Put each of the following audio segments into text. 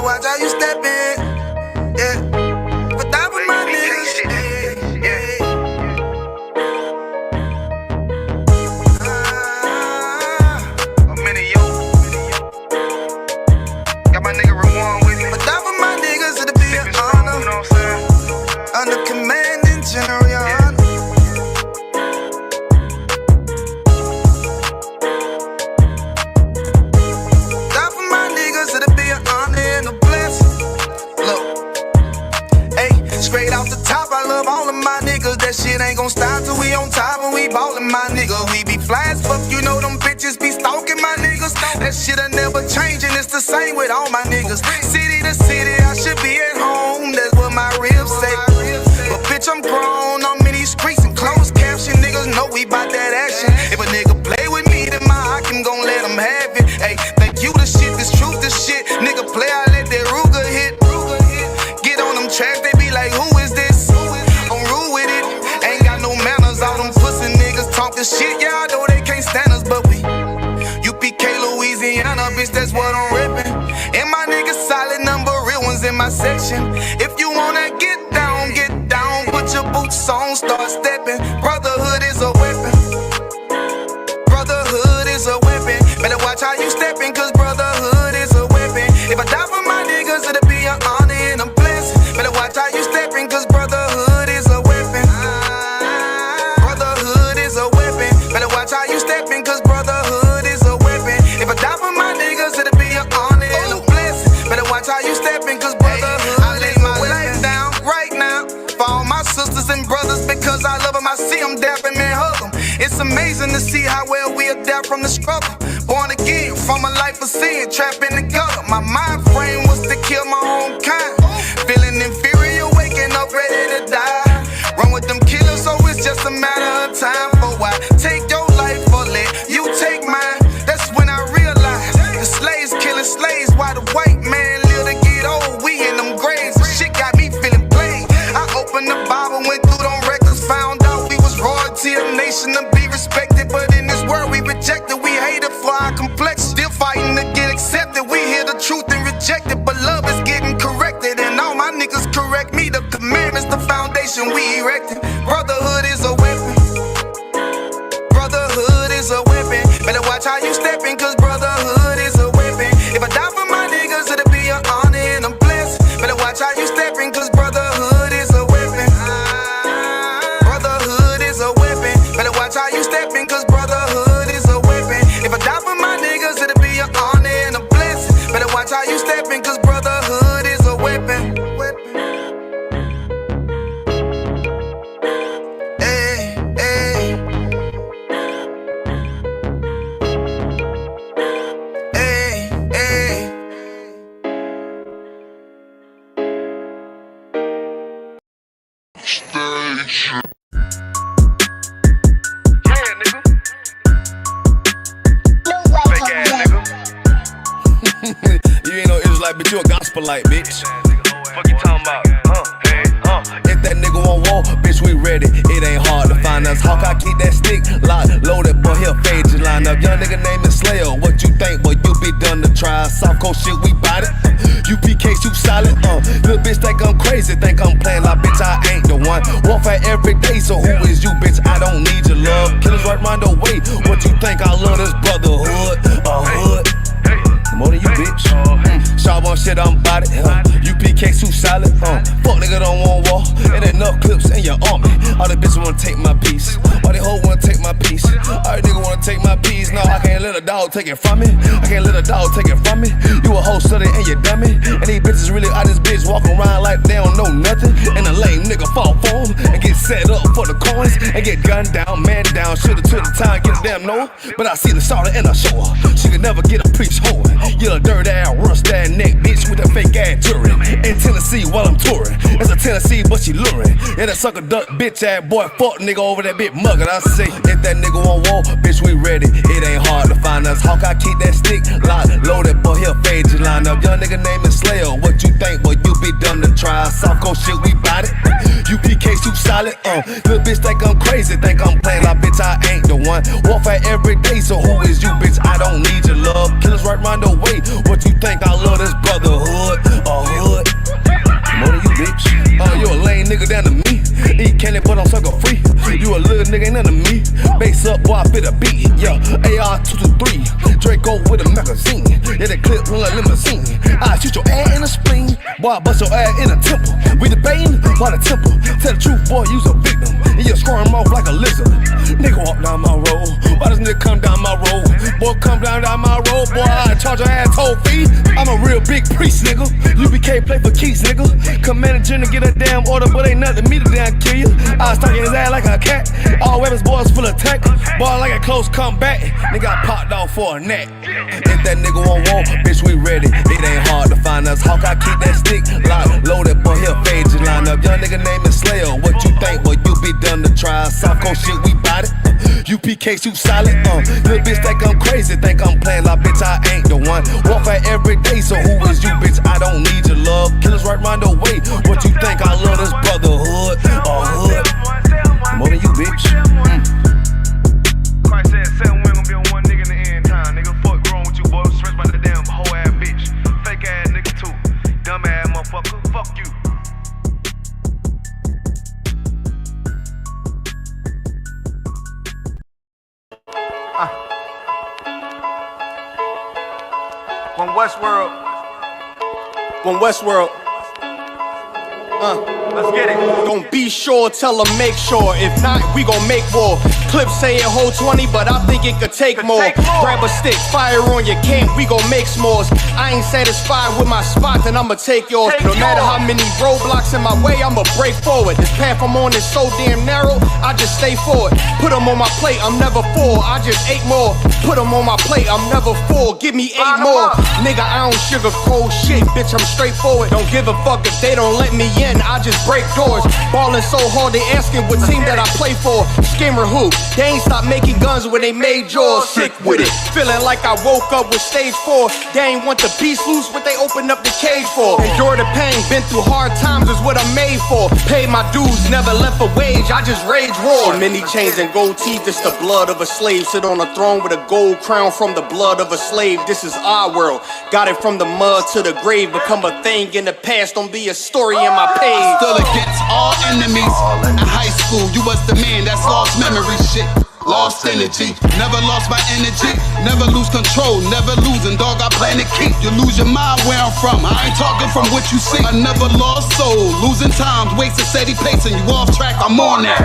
watch how you step in. Yeah. But that was my niggas. I'm in it, yo. Got my nigga Rewan with me. But that was my niggas, it'll be an honor. You know what I'm saying? Under commanding general, your honor. That for my niggas, it'll be an honor and a blessing. Look, hey, straight off the top, I love all of my niggas. That shit ain't gon' stop till we on top and we ballin', my nigga. We be fly as fuck, you know them bitches be stalking my niggas. That shit'll never change and it's the same with all my niggas. City to city, I should be at home, that's what my ribs say. But bitch, I'm grown, I'm in these streets and closed caption. Niggas know we bout that action. If a nigga play with me, then my Hakim gon' let him have it. Hey, think you the shit, this truth, this shit. Nigga play, I let that Ruger hit. Get on them tracks, they be like, who is this? I'm rude with it, ain't got no manners. All them pussy niggas talkin' shit, yeah, I know they can't stand us, but we UPK, Louisiana, bitch, that's what I'm reppin'. And my niggas solid, number real ones in my section. If you wanna get down, put your boots on, start steppin'. Brotherhood is a weapon. Brotherhood is a weapon. Better watch how you steppin', cause brotherhood is a weapon. If I die for my niggas, it'll be an honor and a blessing. Better watch how you steppin', cause brotherhood is a weapon. Brotherhood is a weapon. Better watch how you steppin', cause brotherhood is a weapon. If I die for my niggas, it'll be an honor and a blessing. Better watch how you steppin', cause brotherhood I lay my life down right now for all my sisters and brothers, because I love them, I see them dapping, man, hug them. It's amazing to see how well we adapt from the struggle. Born again from a life of sin, trapped in the gutter. My mind frame was to kill my own kind. Feeling inferior, waking up ready to die. Run with them killers, so it's just a matter of time. For why take your life or let you take mine? That's when I realized the slaves killing slaves while the white man live to get old. We in them graves, and shit got me feeling played. I opened the Bible, went through them records, found out we was royalty, a nation to be respected. But in this world we rejected, we hated for our complexion. Still fighting to get accepted, we hear the truth and reject it. But love is getting corrected, and all my niggas correct me. The commandments, the foundation we erected. Brotherhood is a weapon. Brotherhood is a weapon. Better watch how you steppin', cause brotherhood is a weapon. If I die for my niggas, it'll be an honor and a blessing. Better watch how you steppin', cause brotherhood is a weapon. Brotherhood is a weapon. Better watch how you steppin', cause brotherhood is a weapon. If I die for my niggas, it'll be an honor and a blessing. Better watch how you steppin', cause brotherhood is a weapon. Hey, hey. Hey, hey. Station. You ain't no Israelite, bitch, you a gospelite, bitch. Fuck you talking about? Hey, If that nigga want war, bitch, we ready. It ain't hard to find us. Hawkeye keep that stick locked, loaded, boy, he'll fade you line up. Young nigga named Slayer, what you think, boy, you be done to try. South Coast shit, we bout it. UPK, you solid, Little bitch think I'm crazy, think I'm playing like, bitch, I ain't the one. Warfare every day, so who is you, bitch? I don't need your love. Killers right round the way, what you think? I love this brotherhood, a hood. More than you, bitch. Sharp on shit, I'm bout it. UPK too solid. Fuck nigga don't want war. It ain't enough clips in your army. All the bitches wanna take my piece. All they hoes wanna take my piece. All the nigga wanna take my piece. No, I can't let a dog take it from me. I can't let a dog take it from me. You a hoe study and you dummy. And these bitches really out this bitch walking around like they don't know nothing. And a lame nigga fall for them and get set up for the coins and get gunned down, man down. Shoulda took the time, get a damn no. But I see the starter and I show her. She could never get a preach hoe. You a dirt ass, rust ass neck bitch with a fake ass jury. Intense Tennessee while I'm touring. That's a Tennessee, but she luring. And that sucker duck bitch ass boy, fuck nigga over that bitch muggin'. I say, if that nigga won't war, bitch, we ready. It ain't hard to find us. Hawkeye keep that stick locked, loaded, boy, he'll fade you line up. Young nigga name is Slayer. What you think, boy? You be dumb to try. Soft coast shit, we bout it. UPK too solid. Little bitch think I'm crazy, think I'm playing like bitch, I ain't the one. Warfare every day, so who is you, bitch? I don't need your love. Killers right round the way. What you think? I love this brotherhood, hood. More than you, bitch. You a lame nigga down to me. Eat candy, but I'm sucker free. You a little nigga, ain't none of me. Base up, boy, I fit a beat. Yeah, AR-223. Draco with a magazine. Yeah, that clip run like limousine. I shoot your ass in the spleen. Boy, I bust your ass in a temple. We debating by the temple. Tell the truth, boy, you's a victim. And you scoring off like a lizard. Nigga walk down my road. Why does nigga come down my road? Boy, come down my road. Boy, I charge your ass toll fee. I'm a real big priest, nigga. UBK play for keys, nigga. Commander General get a damn order, but ain't nothing me to damn kill you. I stuck in his ass like a cat. All weapons, boys full of tech. Boy, like a close comeback. Nigga, I popped off for a neck. If that nigga won't war, bitch, we ready. It ain't hard to find us. Hawkeye keep that stick locked, loaded, boy, he'll fade you line up. Young nigga name is Slayer. What you think, boy? You be dumb to try. Soft coast shit, we bout it. UPK too solid. Little bitch think I'm crazy, think I'm playing like bitch, I ain't the one. Warfare every day, so who is you, bitch? I don't need your love. Killers right round the way. What you think? I love this brotherhood, hood. More than you, bitch. Christ said 7 we gon' be on one nigga in the end time. Nigga, fuck wrong with you, boy. Stressed by the damn whole ass bitch. Fake ass nigga too. Dumb ass motherfucker. Fuck you. From Westworld. Let's get it. Gon' be sure, tell them make sure. If not, we gon' make war. Clips say it hold 20, but I think it could take more. Grab a stick, fire on your camp, we gon' make s'mores. I ain't satisfied with my spot, then I'ma take yours. No matter how many roadblocks in my way, I'ma break forward. This path I'm on is so damn narrow, I just stay forward. Put them on my plate, I'm never full, I just ate more. Put them on my plate, I'm never full, give me 8 more. Nigga, I don't sugarcoat shit, bitch, I'm straightforward. Don't give a fuck if they don't let me in, I just break doors. Ballin' so hard, they asking what team that I play for. Scammer who? They ain't stopped making guns when they made yours. Sick with it, feeling like I woke up with stage 4. They ain't want the beast loose, what they opened up the cage for. Endure the pain, been through hard times is what I'm made for. Paid my dues, never left a wage, I just rage war. So many chains and gold teeth, it's the blood of a slave. Sit on a throne with a gold crown from the blood of a slave. This is our world, got it from the mud to the grave. Become a thing in the past, don't be a story in my page. Still against all enemies. In high school, you was the man that's lost memory shit. Lost energy, never lost my energy. Never lose control, never losing, dog, I plan to keep. You lose your mind where I'm from, I ain't talking from what you see. I never lost soul, losing times, wasting steady pacing. You off track, I'm on that.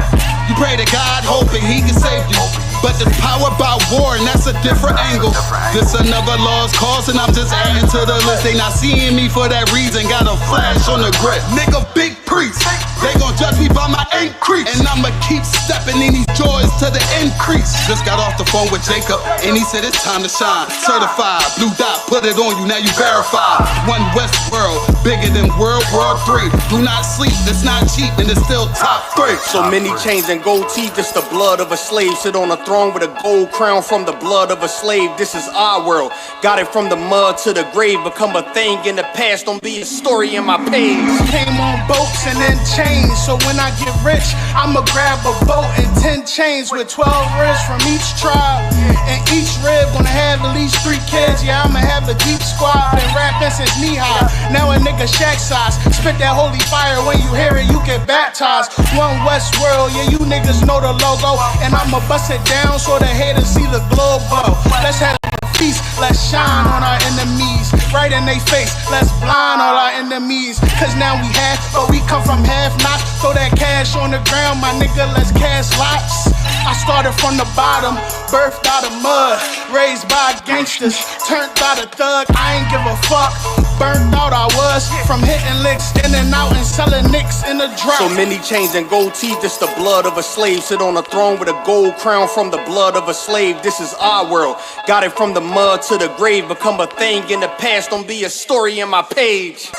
You pray to God, hoping he can save you. But there's power by war, and that's a different angle. This another lost cause, and I'm just adding to the list. They not seeing me for that reason, got a flash on the grip. Nigga, big priest, they gon' judge me by my increase. And I'ma keep stepping in these joys to the increase. Just got off the phone with Jacob, and he said it's time to shine. Certified, blue dot, put it on you, now you verified. One Westworld, bigger than World War III. Do not sleep, it's not cheap, and it's still top 3. So many chains and gold teeth, it's the blood of a slave. Sit on a throne with a gold crown from the blood of a slave. This is our world, got it from the mud to the grave. Become a thing in the past, don't be a story in my page. Came on boats and then chains, so when I get rich, I'ma grab a boat and 10 chains with 12 ribs from each tribe. And each rib gonna have at least 3 kids. Yeah, I'ma have a deep squad. Been rapping since knee high. Now a nigga shack size. Spit that holy fire, when you hear it, you get baptized. One Westworld, yeah, you niggas know the logo. And I'ma bust it down so the haters see the glow glow. Let's have a feast, let's shine on our enemies. Right in they face, let's blind all our enemies. Cause now we have, but we come from half knots. Throw that cash on the ground, my nigga, let's cast lots. I started from the bottom, birthed out of mud. Raised by gangsters, turned out a thug. I ain't give a fuck, burnt out I was. From hitting licks, in and out and selling nicks in the drop. So many chains and gold teeth, it's the blood of a slave. Sit on a throne with a gold crown from the blood of a slave. This is our world, got it from the mud to the grave. Become a thing in the past, don't be a story in my page.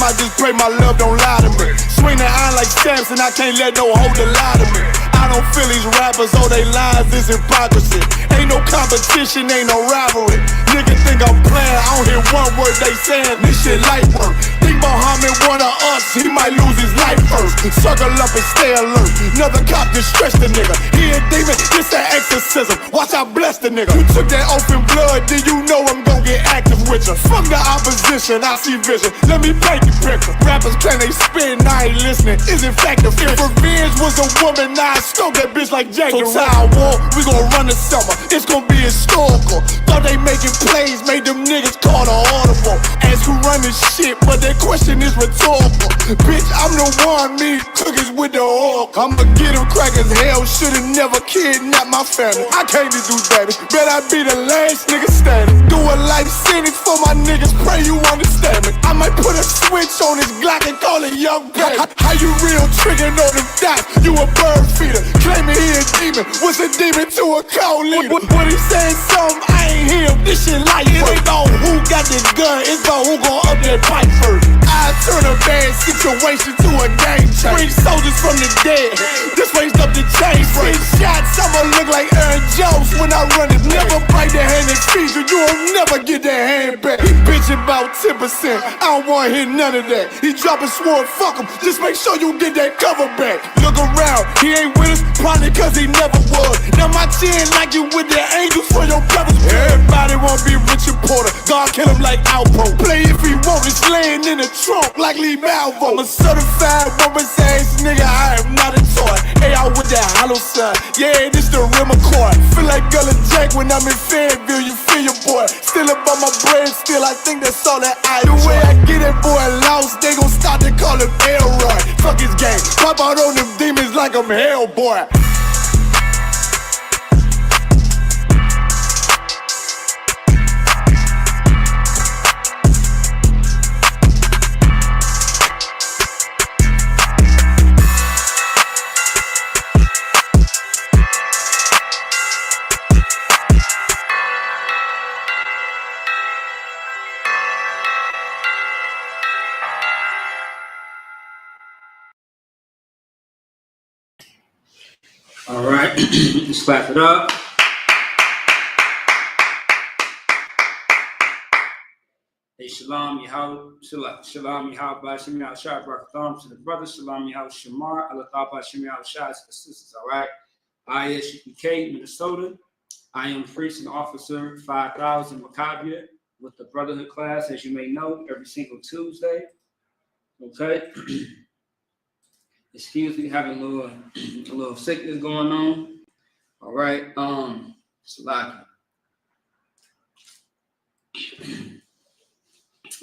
I just pray my love don't lie to me. Swing the iron like Samson, I can't let no holder lie to me. I don't feel these rappers, all they lies is hypocrisy. Ain't no competition, ain't no rivalry. Nigga think I'm playing, I don't hear one word they saying. This shit light work. Think Muhammad one of us, he might lose his life first. Circle up and stay alert. Another cop just stretch the nigga. He a demon, this an exorcism. Watch I bless the nigga. You took that open blood, then you know I'm gon' get active with you. Fuck the opposition, I see vision. Let me paint the picture. Rappers claim they spin, I ain't listening. Is in fact the fear. If revenge was a woman, now I stroke that bitch like Jack the Ripper. War, we gon' run the summer. It's gon' be historical. Thought they making plays, made them niggas call the audible. Ask who run this shit, but that question is rhetorical. Bitch, I'm the one, me cookies with the oil. I'ma get them crackers, hell, should've never kidnapped my family. I can't do that. Bet I be the last nigga standing. Do a life sentence for my niggas, pray you understand me. I might put a switch on this Glock and call it Young Bang. How you real triggering on them dots? You a bird feeder, claiming he a demon. What's a demon to a cold leader? When he saying something, I ain't hear him. This shit like it ain't about who got the gun, it's about who gon' up that pipe first. I turn a bad situation to a game changer. Bring soldiers from the dead, this raised up the chain. 6 shots, I'ma look like Aaron Jones when I run it. Never bite the hand and feed you, you'll never get that hand back. He bitchin' about 10%, I don't wanna hear none of that. He dropping sword, fuck him, just make sure you get that cover back. Look around, he ain't with us, probably cause he never was. Now my chin like you with the angels for your brothers. Everybody wanna be Richard Porter, God kill him like Alpo. Play if he want, it's laying in the trunk like Lee Malvo. I'm a certified woman's ass nigga, I am not a toy. Hey, out with that hollow side, yeah, this the real McCoy. Feel like Gullah Jack when I'm in Fayetteville, you feel your boy. Still up on my bread, still I think that's all that I do. The way I get that boy lost, they gon' start to call him Elroy. Fuck his game, pop out on them demons like I'm Hellboy. All right, let's clap it up. Hey, Shalom, Yahweh, Shalom, Yahweh, Bashim, Yahweh, Shah, Barakatham, to the brothers, Shalom, Yahweh, Shamar, Allah, Bashim, Yahweh, Shah, to the sisters, all right? I, SUPK, Minnesota. I am priest and officer 5000 Maccabia with the Brotherhood class, as you may know, every single Tuesday, okay? Excuse me, having a little sickness going on. All right, Salaki.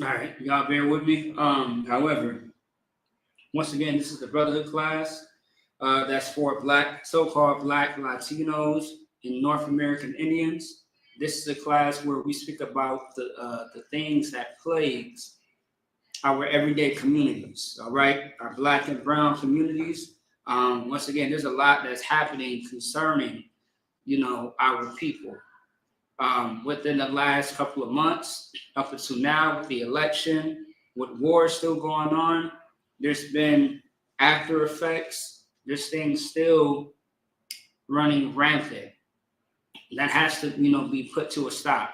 All right, y'all bear with me. However, once again, this is the Brotherhood class. That's for Black, so-called Black Latinos and North American Indians. This is a class where we speak about the things that plagues our everyday communities, all right? Our Black and brown communities. Once again, there's a lot that's happening concerning, our people. Within the last couple of months, up until now, with the election, with war still going on, there's been after effects, there's things still running rampant. That has to, be put to a stop.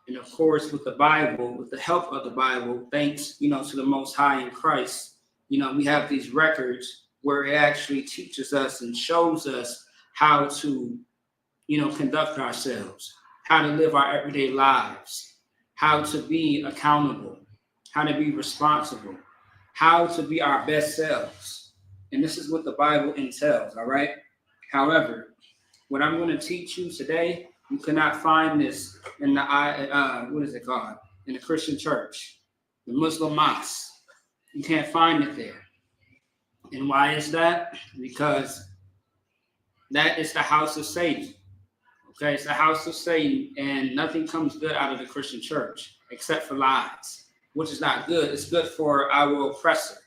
And of course, with the Bible, with the help of the Bible, thanks, to the Most High in Christ, we have these records where it actually teaches us and shows us how to, conduct ourselves, how to live our everyday lives, how to be accountable, how to be responsible, how to be our best selves. And this is what the Bible entails, all right? However, what I'm going to teach you today, you cannot find this in the, in the Christian church, the Muslim mosque. You can't find it there. And why is that? Because that is the house of Satan. Okay, it's the house of Satan, and nothing comes good out of the Christian church except for lies, which is not good. It's good for our oppressor,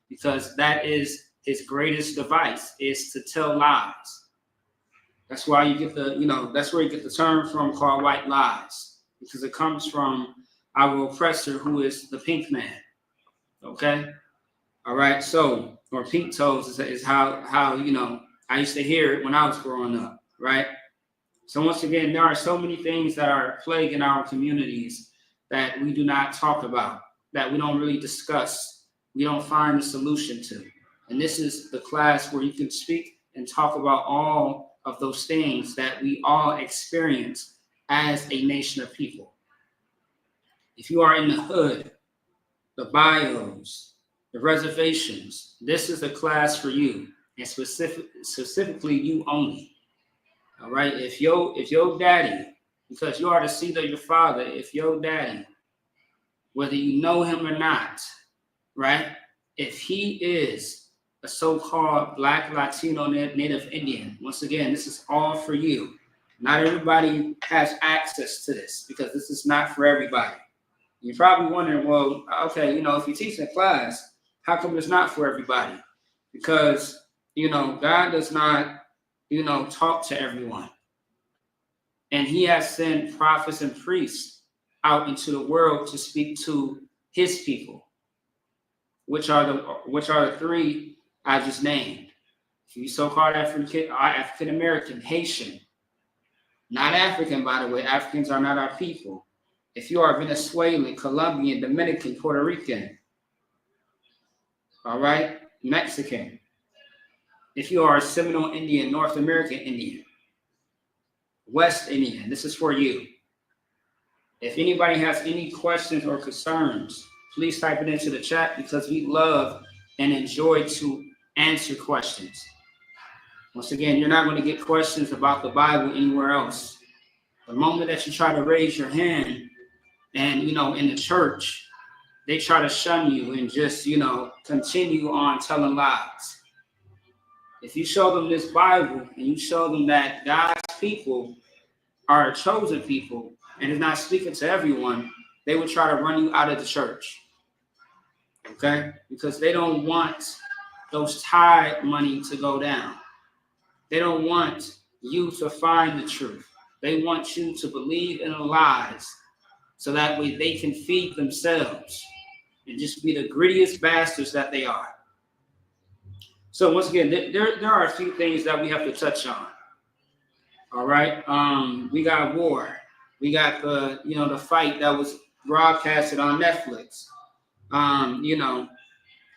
because that is his greatest device, is to tell lies. That's why you get that's where you get the term from called white lies, because it comes from our oppressor, who is the pink man. Okay. All right. So, or pink toes is how I used to hear it when I was growing up. Right. So once again, there are so many things that are plaguing our communities that we do not talk about, that we don't really discuss, we don't find a solution to. And this is the class where you can speak and talk about all of those things that we all experience as a nation of people. If you are in the hood, the bios, the reservations, this is a class for you, and specifically you only. All right. If your daddy, because you are the seed of your father, if your daddy, whether you know him or not, right? If he is a so-called Black, Latino, Native Indian, once again, this is all for you. Not everybody has access to this because this is not for everybody. You're probably wondering, well, okay, if you teach in class, how come it's not for everybody? Because, God does not, talk to everyone. And he has sent prophets and priests out into the world to speak to his people, which are the three I just named. If you so-called African American, Haitian, not African, by the way. Africans are not our people. If you are Venezuelan, Colombian, Dominican, Puerto Rican, all right, Mexican. If you are a Seminole Indian, North American Indian, West Indian, this is for you. If anybody has any questions or concerns, please type it into the chat because we love and enjoy to answer questions. Once again, you're not going to get questions about the Bible anywhere else. The moment that you try to raise your hand and, in the church, they try to shun you and just, continue on telling lies. If you show them this Bible and you show them that God's people are a chosen people and is not speaking to everyone, they would try to run you out of the church. Okay? Because they don't want those tithe money to go down. They don't want you to find the truth. They want you to believe in the lies so that way they can feed themselves and just be the grittiest bastards that they are. So once again, there are a few things that we have to touch on. All right. We got war. We got the fight that was broadcasted on Netflix.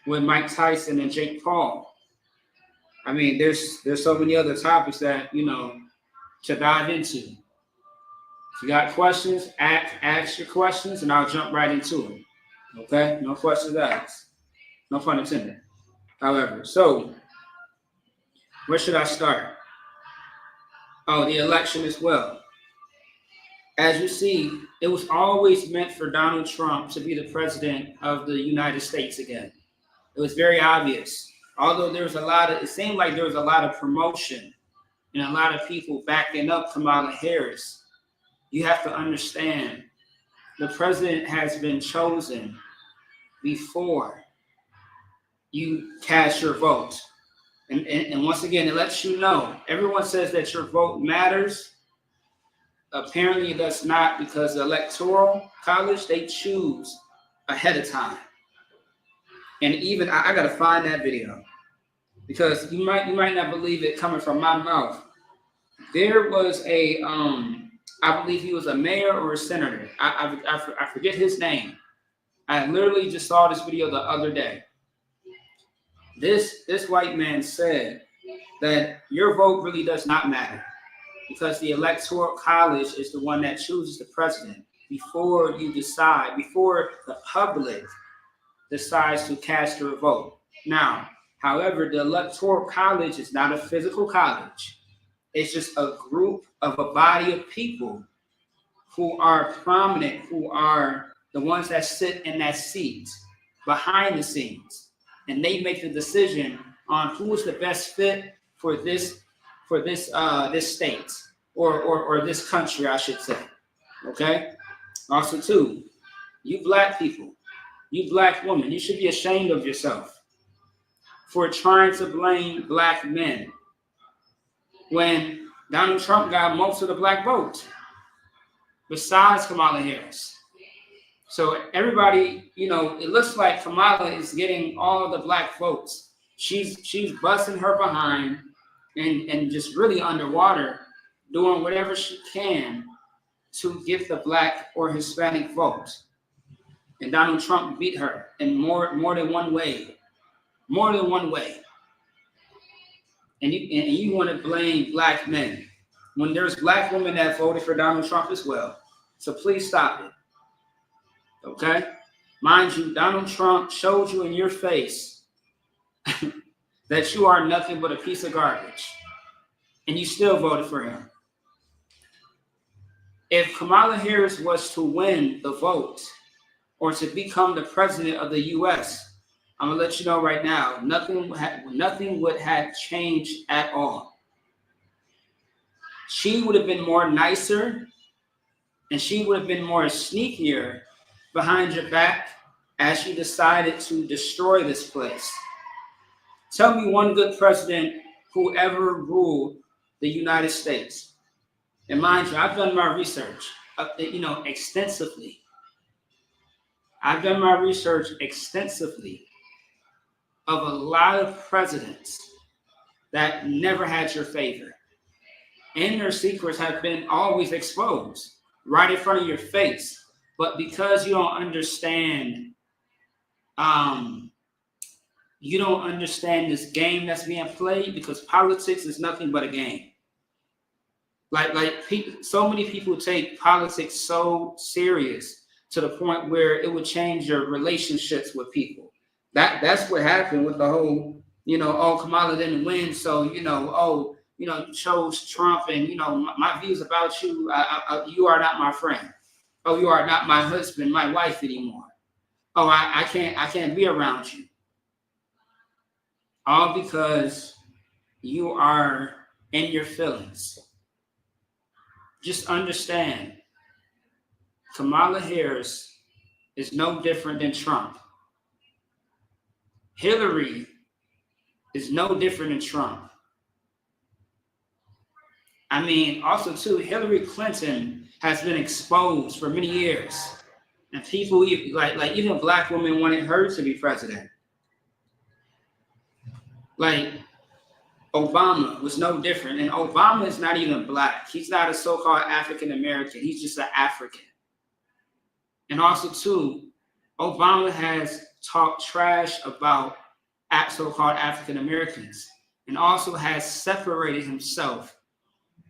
With Mike Tyson and Jake Paul. I mean, there's so many other topics that to dive into. If you got questions, ask your questions, and I'll jump right into them. Okay? No questions asked. No pun intended. However, so where should I start? Oh, the election as well. As you see, it was always meant for Donald Trump to be the president of the United States again. It was very obvious. Although it seemed like there was a lot of promotion and a lot of people backing up Kamala Harris. You have to understand, the president has been chosen before you cast your vote. And once again, it lets you know, everyone says that your vote matters. Apparently it does not, because the Electoral College, they choose ahead of time. And even, I got to find that video, because you might not believe it coming from my mouth. There was I believe he was a mayor or a senator. I forget his name. I literally just saw this video the other day. This white man said that your vote really does not matter, because the Electoral College is the one that chooses the president before the public decides to cast your vote. Now, however, the Electoral College is not a physical college. It's just a group of a body of people who are prominent, who are the ones that sit in that seat behind the scenes. And they make the decision on who is the best fit for this state or this country, I should say. Okay? Also, too, you black people, you black women, you should be ashamed of yourself for trying to blame black men when Donald Trump got most of the black vote, besides Kamala Harris. So everybody, it looks like Kamala is getting all the black votes. She's busting her behind and just really underwater, doing whatever she can to get the black or Hispanic vote. And Donald Trump beat her in more than one way. More than one way. And you want to blame black men when there's black women that voted for Donald Trump as well. So please stop it. Okay? Mind you, Donald Trump showed you in your face that you are nothing but a piece of garbage. And you still voted for him. If Kamala Harris was to win the vote or to become the president of the U.S., I'm going to let you know right now, nothing would have changed at all. She would have been more nicer and she would have been more sneakier behind your back as she decided to destroy this place. Tell me one good president who ever ruled the United States. And mind you, I've done my research, extensively. I've done my research extensively of a lot of presidents that never had your favor. And their secrets have been always exposed right in front of your face. But because you don't understand, this game that's being played, because politics is nothing but a game. So many people take politics so serious to the point where it would change your relationships with people. That's what happened with the whole, Kamala didn't win, so you chose Trump, and my views about you, you are not my friend. Oh, you are not my husband, my wife anymore. Oh, I can't be around you. All because you are in your feelings. Just understand, Kamala Harris is no different than Trump. Hillary is no different than Trump. I mean, also too, Hillary Clinton has been exposed for many years. And people, even black women wanted her to be president. Like, Obama was no different. And Obama is not even black. He's not a so-called African American. He's just an African. And also too, Obama has talked trash about so-called African Americans and also has separated himself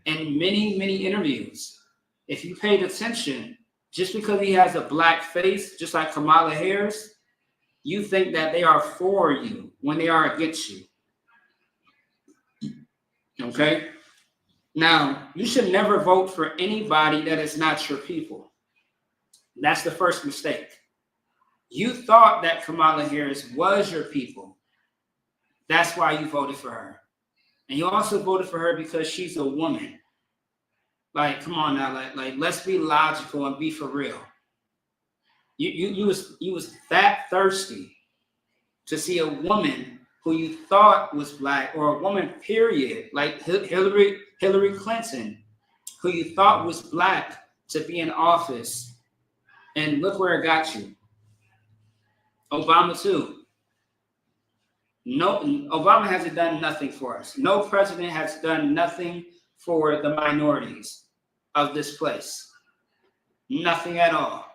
in many, many interviews. If you paid attention, just because he has a black face, just like Kamala Harris, you think that they are for you when they are against you. Okay? Now, you should never vote for anybody that is not your people. That's the first mistake. You thought that Kamala Harris was your people. That's why you voted for her. And you also voted for her because she's a woman. Like, come on now, like let's be logical and be for real. You was that thirsty to see a woman who you thought was black, or a woman, period, like Hillary Clinton, who you thought was black, to be in office. And look where it got you. Obama too. No, Obama hasn't done nothing for us. No president has done nothing for the minorities of this place. Nothing at all.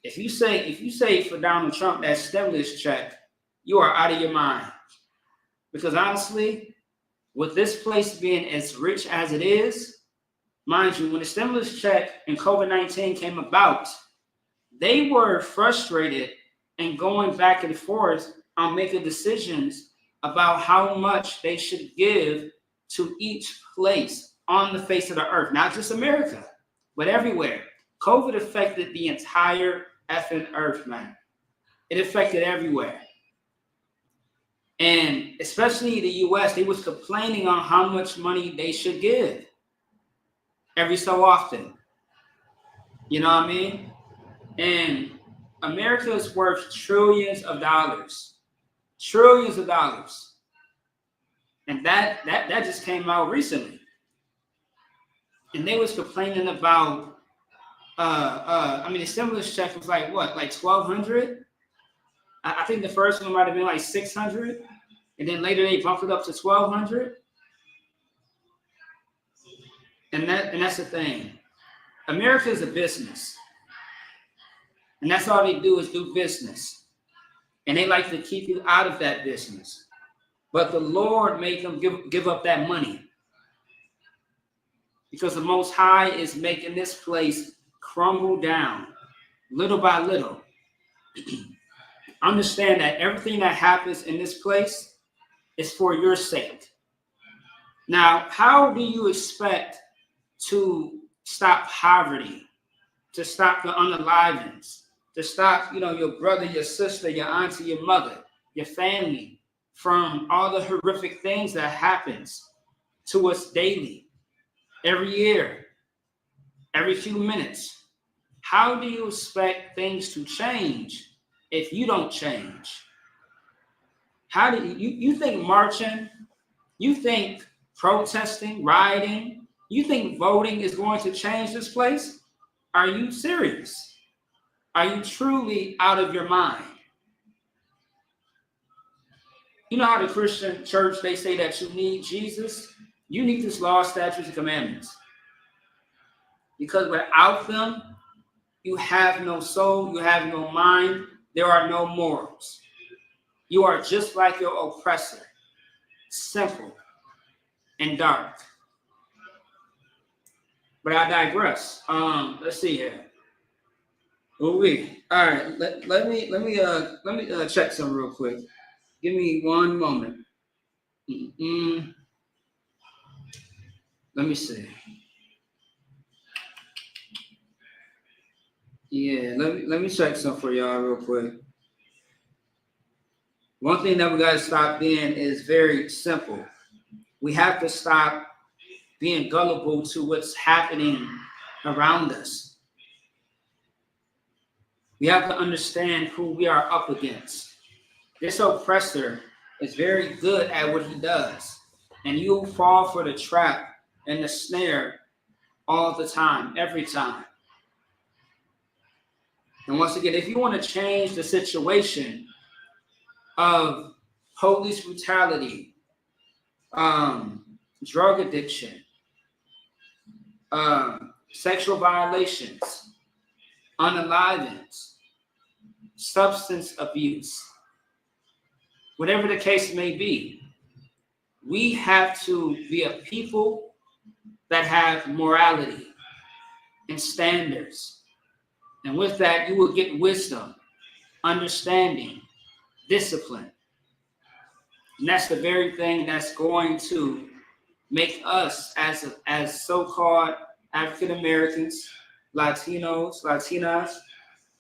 If you say for Donald Trump that stimulus check, you are out of your mind. Because honestly, with this place being as rich as it is, mind you, when the stimulus check and COVID-19 came about, they were frustrated and going back and forth on making decisions about how much they should give to each place on the face of the earth, not just America, but everywhere. COVID affected the entire effing earth, man. It affected everywhere. And especially the US, they was complaining on how much money they should give every so often. You know what I mean? And America is worth trillions of dollars. Trillions of dollars. And that just came out recently. And they was complaining about I mean, the stimulus check was like what, like 1,200? I think the first one might have been like 600, and then later they bumped it up to 1,200. And that's the thing. America is a business, and that's all they do is do business, and they like to keep you out of that business. But the Lord made them give up that money, because the Most High is making this place crumble down little by little. Understand that everything that happens in this place is for your sake. Now, how do you expect to stop poverty, to stop the unalivings, to stop, your brother, your sister, your auntie, your mother, your family from all the horrific things that happens to us daily, every year, every few minutes? How do you expect things to change if you don't change? How do you think marching, you think protesting, rioting, you think voting is going to change this place? Are you serious? Are you truly out of your mind? You know how the Christian church, they say that you need Jesus? You need this law, statutes, and commandments. Because without them, you have no soul, you have no mind, there are no morals. You are just like your oppressor, simple and dark. But I digress. Let's see here. All right, let me check some real quick. Give me one moment. Let me see. Yeah, let me check some for y'all real quick. One thing that we gotta stop being is very simple. We have to stop being gullible to what's happening around us. We have to understand who we are up against. This oppressor is very good at what he does, and you'll fall for the trap and the snare all the time, every time. And once again, if you want to change the situation of police brutality, drug addiction, sexual violations, unalivings, substance abuse, whatever the case may be, we have to be a people that have morality and standards. And with that, you will get wisdom, understanding, discipline. And that's the very thing that's going to make us as so-called African Americans, Latinos, Latinas,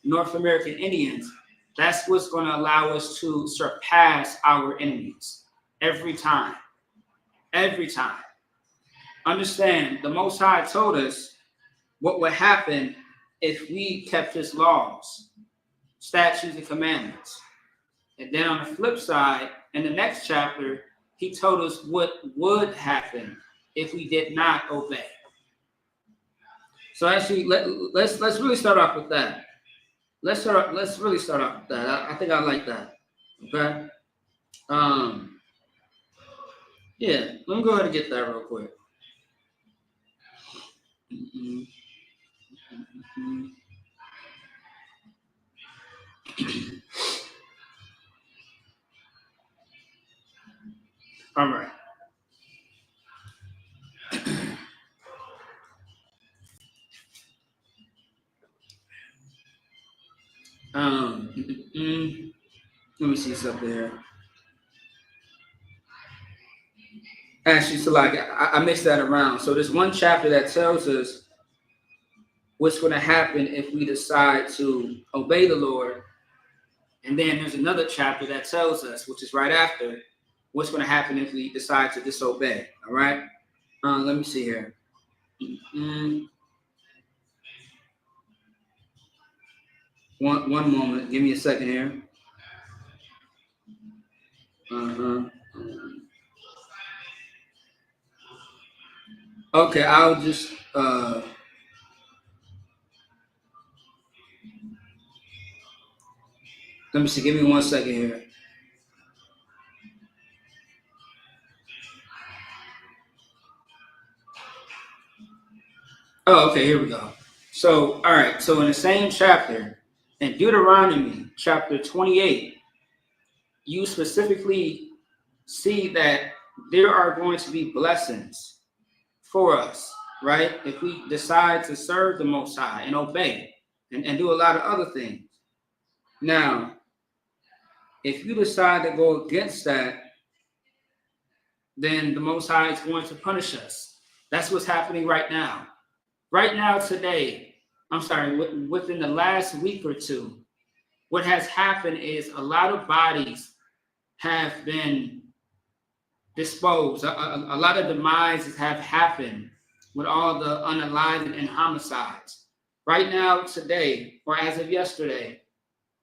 North American Indians. That's what's going to allow us to surpass our enemies every time. Every time. Understand, the Most High told us what would happen if we kept his laws, statutes, and commandments. And then on the flip side, in the next chapter, he told us what would happen if we did not obey. So actually, let's really start off with that. Let's really start off with that. I think I like that. Okay. Yeah. Let me go ahead and get that real quick. All right. Let me see something here. Actually, so like I mixed that around. So there's one chapter that tells us what's going to happen if we decide to obey the Lord. And then there's another chapter that tells us, which is right after, what's going to happen if we decide to disobey. All right. Let me see here. One moment. Give me a second here. Okay, I'll just Let me see. Give me 1 second here. Oh, okay. Here we go. So, all right. So, in the same chapter, in Deuteronomy chapter 28, you specifically see that there are going to be blessings for us, right? If we decide to serve the Most High and obey and do a lot of other things. Now, if you decide to go against that, then the Most High is going to punish us. That's what's happening right now. Right now, today, within the last week or two, what has happened is a lot of bodies have been disposed. A lot of demises have happened with all the unalived and homicides. Right now, today, or as of yesterday,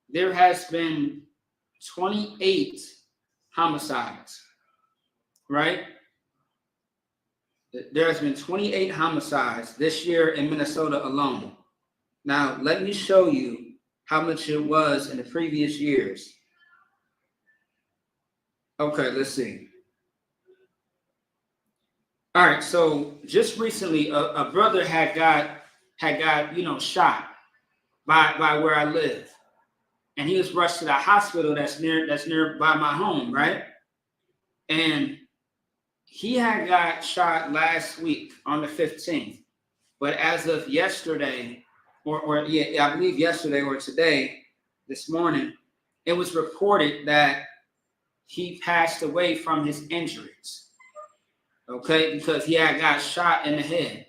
there has been 28 homicides, right? There has been 28 homicides this year in Minnesota alone. Now, let me show you how much it was in the previous years. Okay, let's see. All right, so just recently, a brother had got shot by where I live, and he was rushed to the hospital that's near by my home, right? And he had got shot last week on the 15th, but as of yesterday, I believe yesterday or today, this morning, it was reported that he passed away from his injuries. Okay, because he had got shot in the head.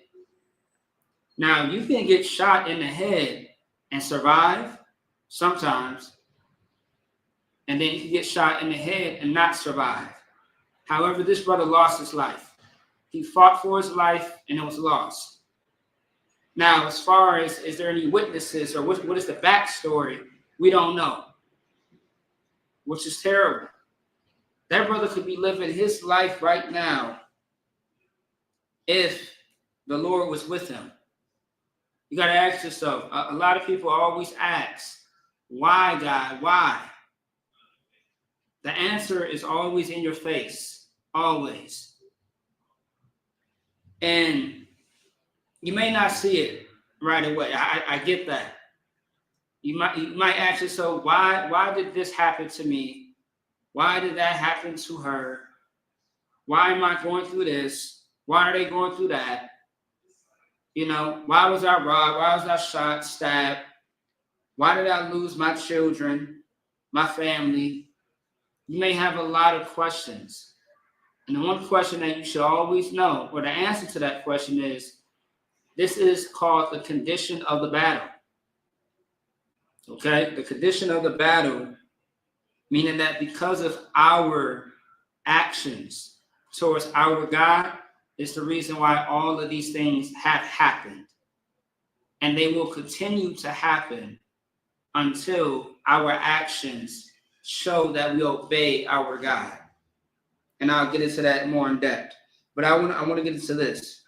Now, you can get shot in the head and survive sometimes, and then you can get shot in the head and not survive. However, this brother lost his life. He fought for his life, and it was lost. Now, as far as, is there any witnesses or what is the backstory, we don't know, which is terrible. That brother could be living his life right now if the Lord was with him. You got to ask yourself, a lot of people always ask, why, God, why? The answer is always in your face, always. And you may not see it right away. I get that. You might ask yourself, why did this happen to me? Why did that happen to her? Why am I going through this? Why are they going through that? You know, why was I robbed? Why was I shot, stabbed? Why did I lose my children, my family? You may have a lot of questions. And the one question that you should always know, or the answer to that question is, this is called the condition of the battle. Okay? The condition of the battle, meaning that because of our actions towards our God, is the reason why all of these things have happened. And they will continue to happen until our actions show that we obey our God. And I'll get into that more in depth. But I want to get into this.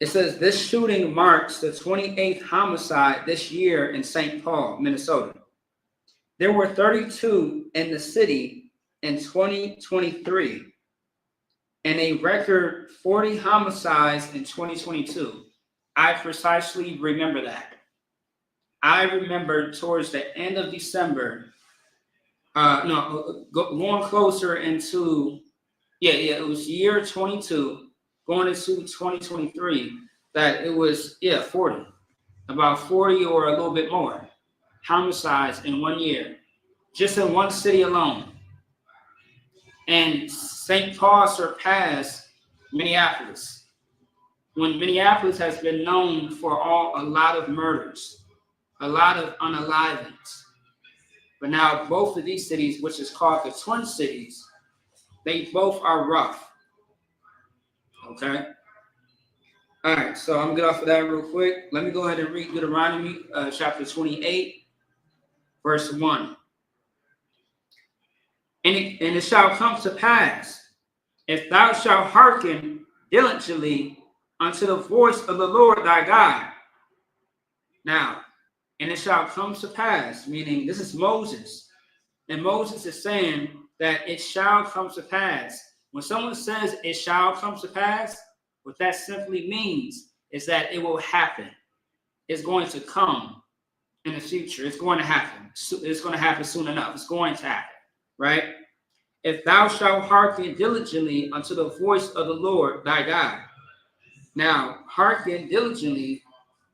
It says this shooting marks the 28th homicide this year in St. Paul, Minnesota. There were 32 in the city in 2023. And a record 40 homicides in 2022. I precisely remember that. I remember towards the end of December, going closer into, it was year 22, going into 2023, that it was, 40. About 40 or a little bit more homicides in 1 year, just in one city alone. And St. Paul surpassed Minneapolis, when Minneapolis has been known for a lot of murders, a lot of unalivings. But now both of these cities, which is called the Twin Cities, they both are rough. Okay? All right, so I'm going to get off of that real quick. Let me go ahead and read Deuteronomy chapter 28, verse 1. And it shall come to pass, if thou shalt hearken diligently unto the voice of the Lord thy God. Now, and it shall come to pass, meaning this is Moses. And Moses is saying that it shall come to pass. When someone says it shall come to pass, what that simply means is that it will happen. It's going to come in the future. It's going to happen. It's going to happen soon enough. It's going to happen, right? If thou shalt hearken diligently unto the voice of the Lord thy God. Now, hearken diligently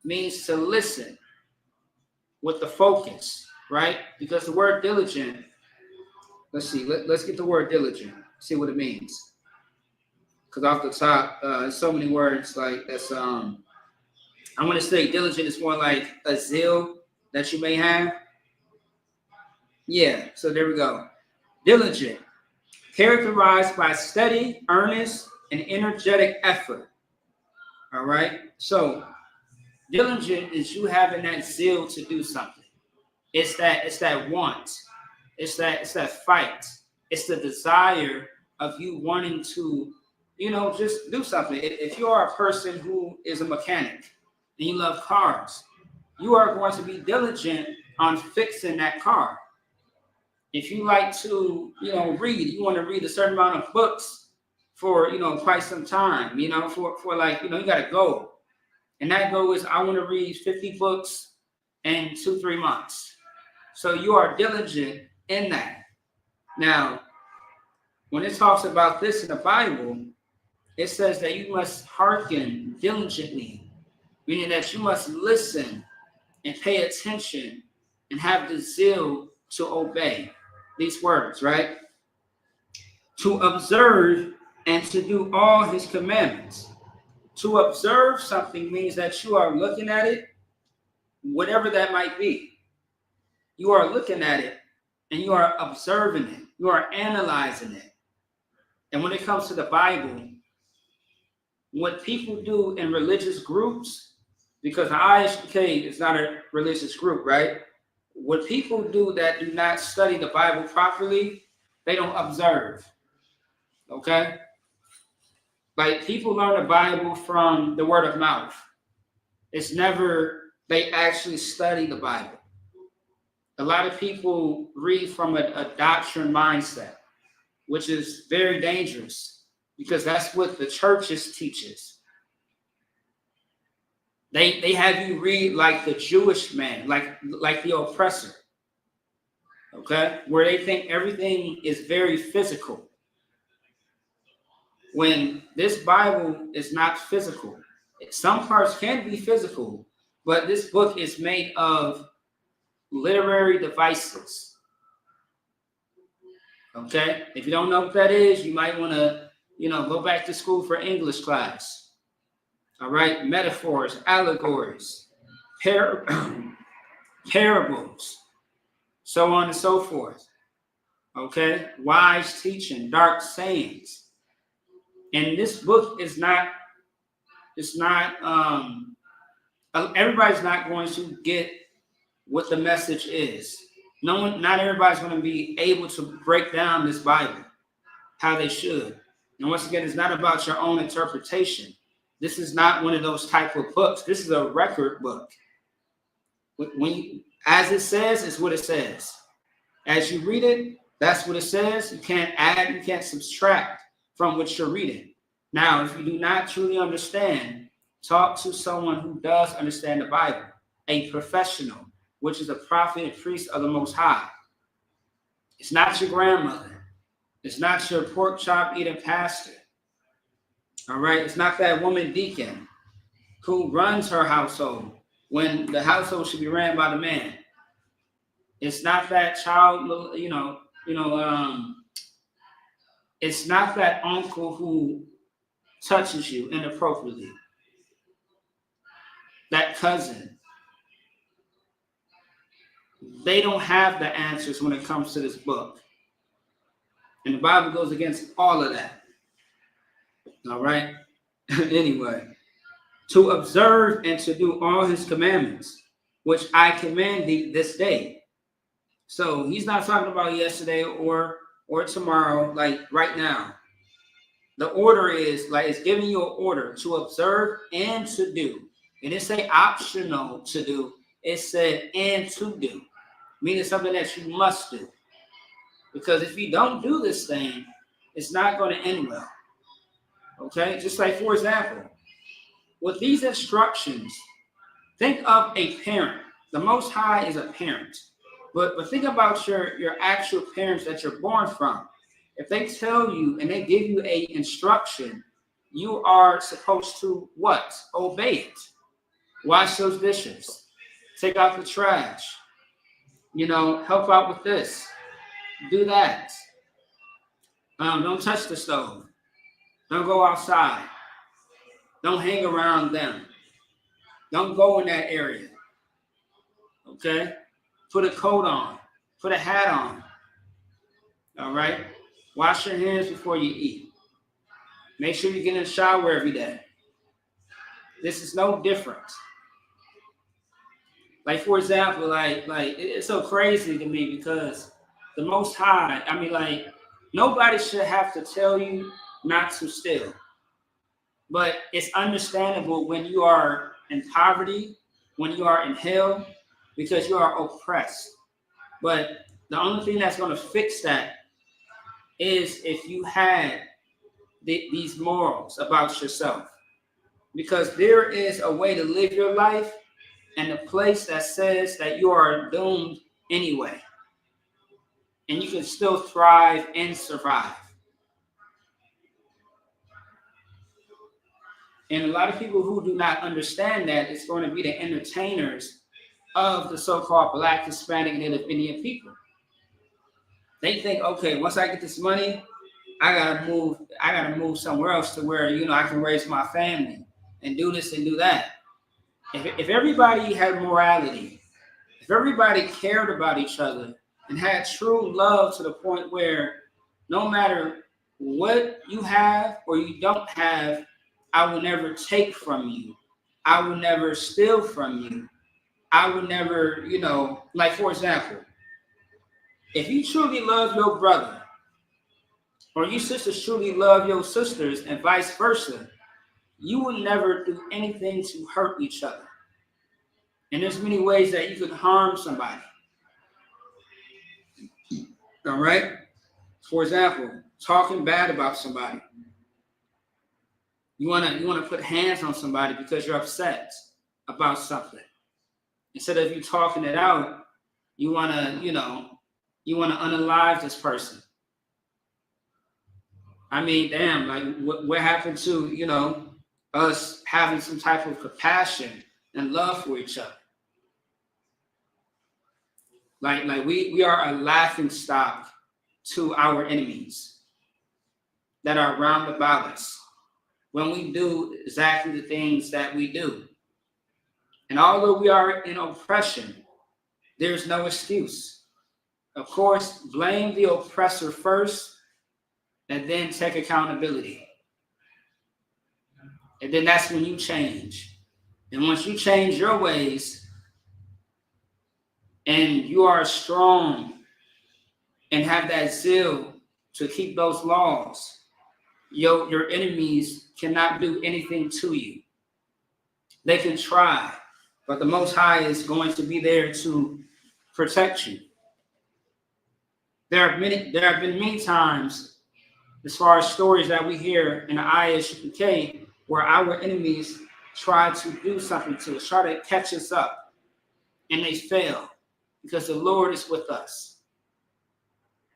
means to listen with the focus, right? Because the word diligent, let's see, let's get the word diligent, see what it means. Because off the top, so many words like that's, I want to say diligent is more like a zeal that you may have. Yeah, so there we go. Diligent, characterized by steady, earnest, and energetic effort. All right, so diligent is you having that zeal to do something. It's that want. It's that fight. It's the desire of you wanting to, just do something. If you are a person who is a mechanic and you love cars, you are going to be diligent on fixing that car. If you like to, read, you want to read a certain amount of books for, quite some time, for like, you got a goal. And that goal is I want to read 50 books in 2-3 months. So you are diligent in that. Now, when it talks about this in the Bible, it says that you must hearken diligently, meaning that you must listen and pay attention and have the zeal to obey these words, right? To observe and to do all his commandments. To observe something means that you are looking at it, whatever that might be. You are looking at it and you are observing it. You are analyzing it. And when it comes to the Bible, what people do in religious groups, because the ISBK is not a religious group, right? What people do that do not study the Bible properly, they don't observe. Okay? Like people learn the Bible from the word of mouth. It's never, they actually study the Bible. A lot of people read from a doctrine mindset, which is very dangerous because that's what the churches teaches. They have you read like the Jewish man, like the oppressor, okay? Where they think everything is very physical. When this Bible is not physical. Some parts can be physical, but this book is made of literary devices. Okay? If you don't know what that is, you might want to, go back to school for English class. All right? Metaphors, allegories, parables, so on and so forth. Okay? Wise teaching, dark sayings. And this book is not, everybody's not going to get what the message is. Not everybody's going to be able to break down this Bible how they should. And once again, it's not about your own interpretation. This is not one of those type of books. This is a record book. As it says, it's what it says. As you read it, that's what it says. You can't add, you can't subtract from what you're reading. Now, if you do not truly understand, talk to someone who does understand the Bible, a professional, which is a prophet and priest of the Most High. It's not your grandmother. It's not your pork chop eating pastor. All right? It's not that woman deacon who runs her household when the household should be ran by the man. It's not that child, it's not that uncle who touches you inappropriately. That cousin. They don't have the answers when it comes to this book. And the Bible goes against all of that. All right? Anyway, to observe and to do all his commandments, which I command thee this day. So he's not talking about yesterday or tomorrow, like right now. The order is, like, it's giving you an order to observe and to do. It didn't say optional to do. it said and to do, meaning something that you must do. Because if you don't do this thing, it's not going to end well. Okay? Just like, for example, with these instructions, think of a parent. The Most High is a parent. But think about your actual parents that you're born from. If they tell you and they give you a instruction, you are supposed to what? Obey it. Wash those dishes. Take out the trash. Help out with this. Do that. Don't touch the stove. Don't go outside. Don't hang around them. Don't go in that area. Okay? Put a coat on. Put a hat on. All right? Wash your hands before you eat. Make sure you get in the shower every day. This is no different. Like, for example, like it's so crazy to me because the Most High, nobody should have to tell you not to steal. But it's understandable when you are in poverty, when you are in hell, because you are oppressed. But the only thing that's going to fix that is if you had these morals about yourself. Because there is a way to live your life and a place that says that you are doomed anyway. And you can still thrive and survive. And a lot of people who do not understand that is going to be the entertainers of the so-called Black, Hispanic, and Native Indian people. They think, okay, once I get this money, I gotta move somewhere else to where I can raise my family and do this and do that. If everybody had morality, if everybody cared about each other and had true love to the point where no matter what you have or you don't have, I will never take from you. I will never steal from you. I will never, like, for example, if you truly love your brother or you sisters truly love your sisters and vice versa, you will never do anything to hurt each other. And there's many ways that you could harm somebody. All right? For example, talking bad about somebody. You wanna put hands on somebody because you're upset about something. Instead of you talking it out, you wanna unalive this person. Damn, like what happened to, us having some type of compassion and love for each other? Like we are a laughing stock to our enemies that are round about us when we do exactly the things that we do. And although we are in oppression, there's no excuse. Of course, blame the oppressor first and then take accountability. And then that's when you change. And once you change your ways and you are strong and have that zeal to keep those laws, your enemies cannot do anything to you. They can try, but the Most High is going to be there to protect you. There have been many times, as far as stories that we hear in the ISUPK, where our enemies try to do something to us, try to catch us up, and they fail because the Lord is with us.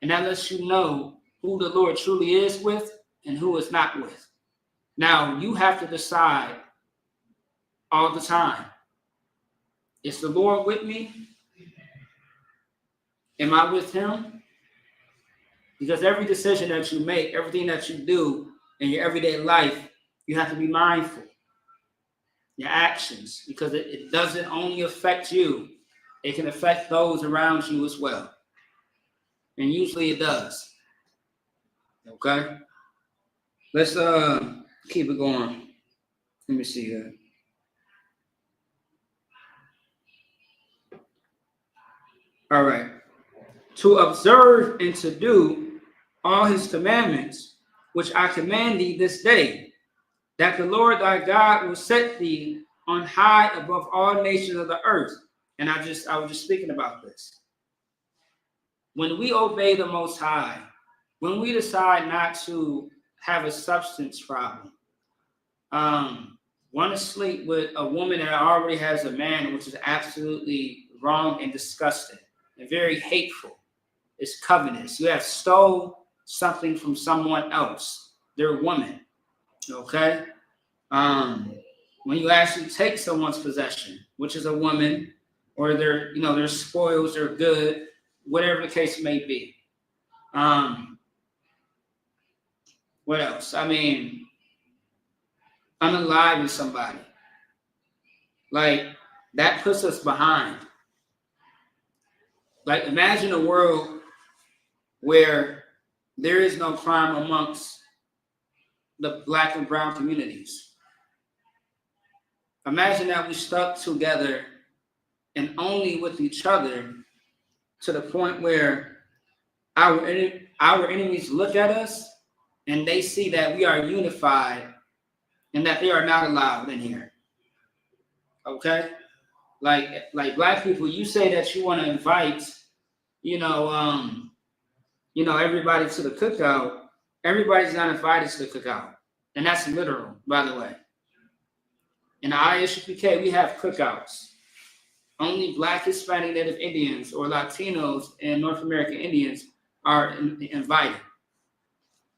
And that lets you know who the Lord truly is with and who is not with. Now, you have to decide all the time. Is the Lord with me? Am I with him? Because every decision that you make, everything that you do in your everyday life, you have to be mindful. Your actions, because it doesn't only affect you, it can affect those around you as well. And usually it does. Okay? Let's keep it going. Let me see here. All right. To observe and to do all his commandments, which I command thee this day, that the Lord thy God will set thee on high above all nations of the earth. and I was just speaking about this. When we obey the Most High, when we decide not to have a substance problem, want to sleep with a woman that already has a man, which is absolutely wrong and disgusting and very hateful. It's covetous. You have stole something from someone else, their woman. Okay? When you actually take someone's possession, which is a woman, or their spoils, their good, whatever the case may be. What else? I mean, unaliving somebody. Like, that puts us behind. Like, imagine a world where there is no crime amongst the Black and brown communities. Imagine that we stuck together and only with each other to the point where our enemies look at us and they see that we are unified and that they are not allowed in here. Okay? Like Black people, you say that you want to invite, everybody to the cookout. Everybody's not invited to the cookout. And that's literal, by the way. In the ISUPK, we have cookouts. Only Black, Hispanic, Native Indians, or Latinos and North American Indians are invited.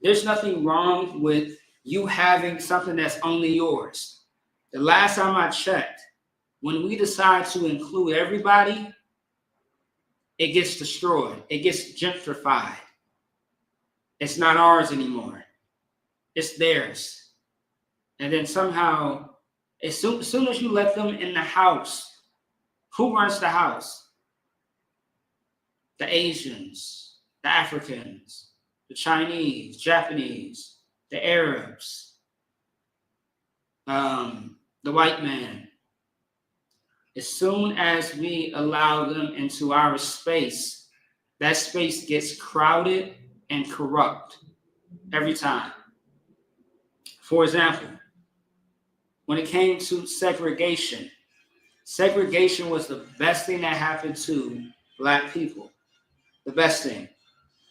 There's nothing wrong with you having something that's only yours. The last time I checked, when we decide to include everybody, it gets destroyed. It gets gentrified. It's not ours anymore. It's theirs. And then somehow, as soon as you let them in the house, who runs the house? The Asians, the Africans, the Chinese, Japanese, the Arabs, the white man. As soon as we allow them into our space, that space gets crowded and corrupt every time. For example, when it came to segregation was the best thing that happened to Black people. The best thing.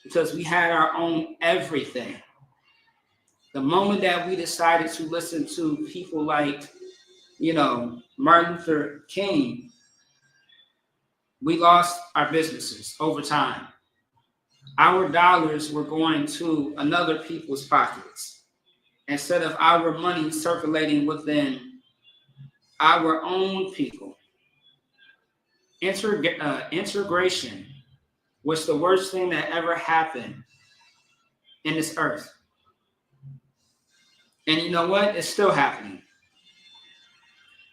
Because we had our own everything. The moment that we decided to listen to people like, Martin Luther King, we lost our businesses over time. Our dollars were going to another people's pockets instead of our money circulating within our own people. Integration was the worst thing that ever happened in this earth. And you know what? It's still happening.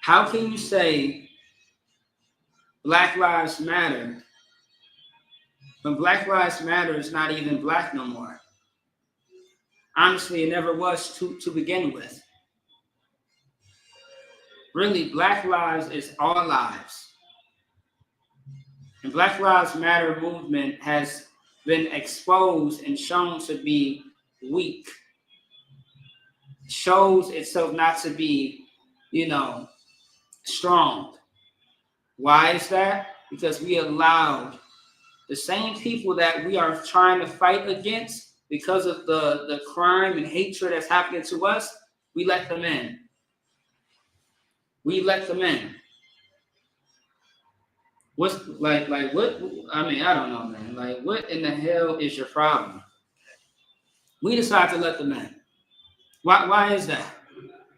How can you say Black Lives Matter when Black Lives Matter is not even Black no more? Honestly, it never was to begin with. Really, Black lives is all lives. And Black Lives Matter movement has been exposed and shown to be weak. Shows itself not to be, strong. Why is that? Because we allowed the same people that we are trying to fight against because of the crime and hatred that's happening to us, we let them in. We let them in. What's what? I mean, I don't know, man. Like, what in the hell is your problem? We decide to let them in. Why is that?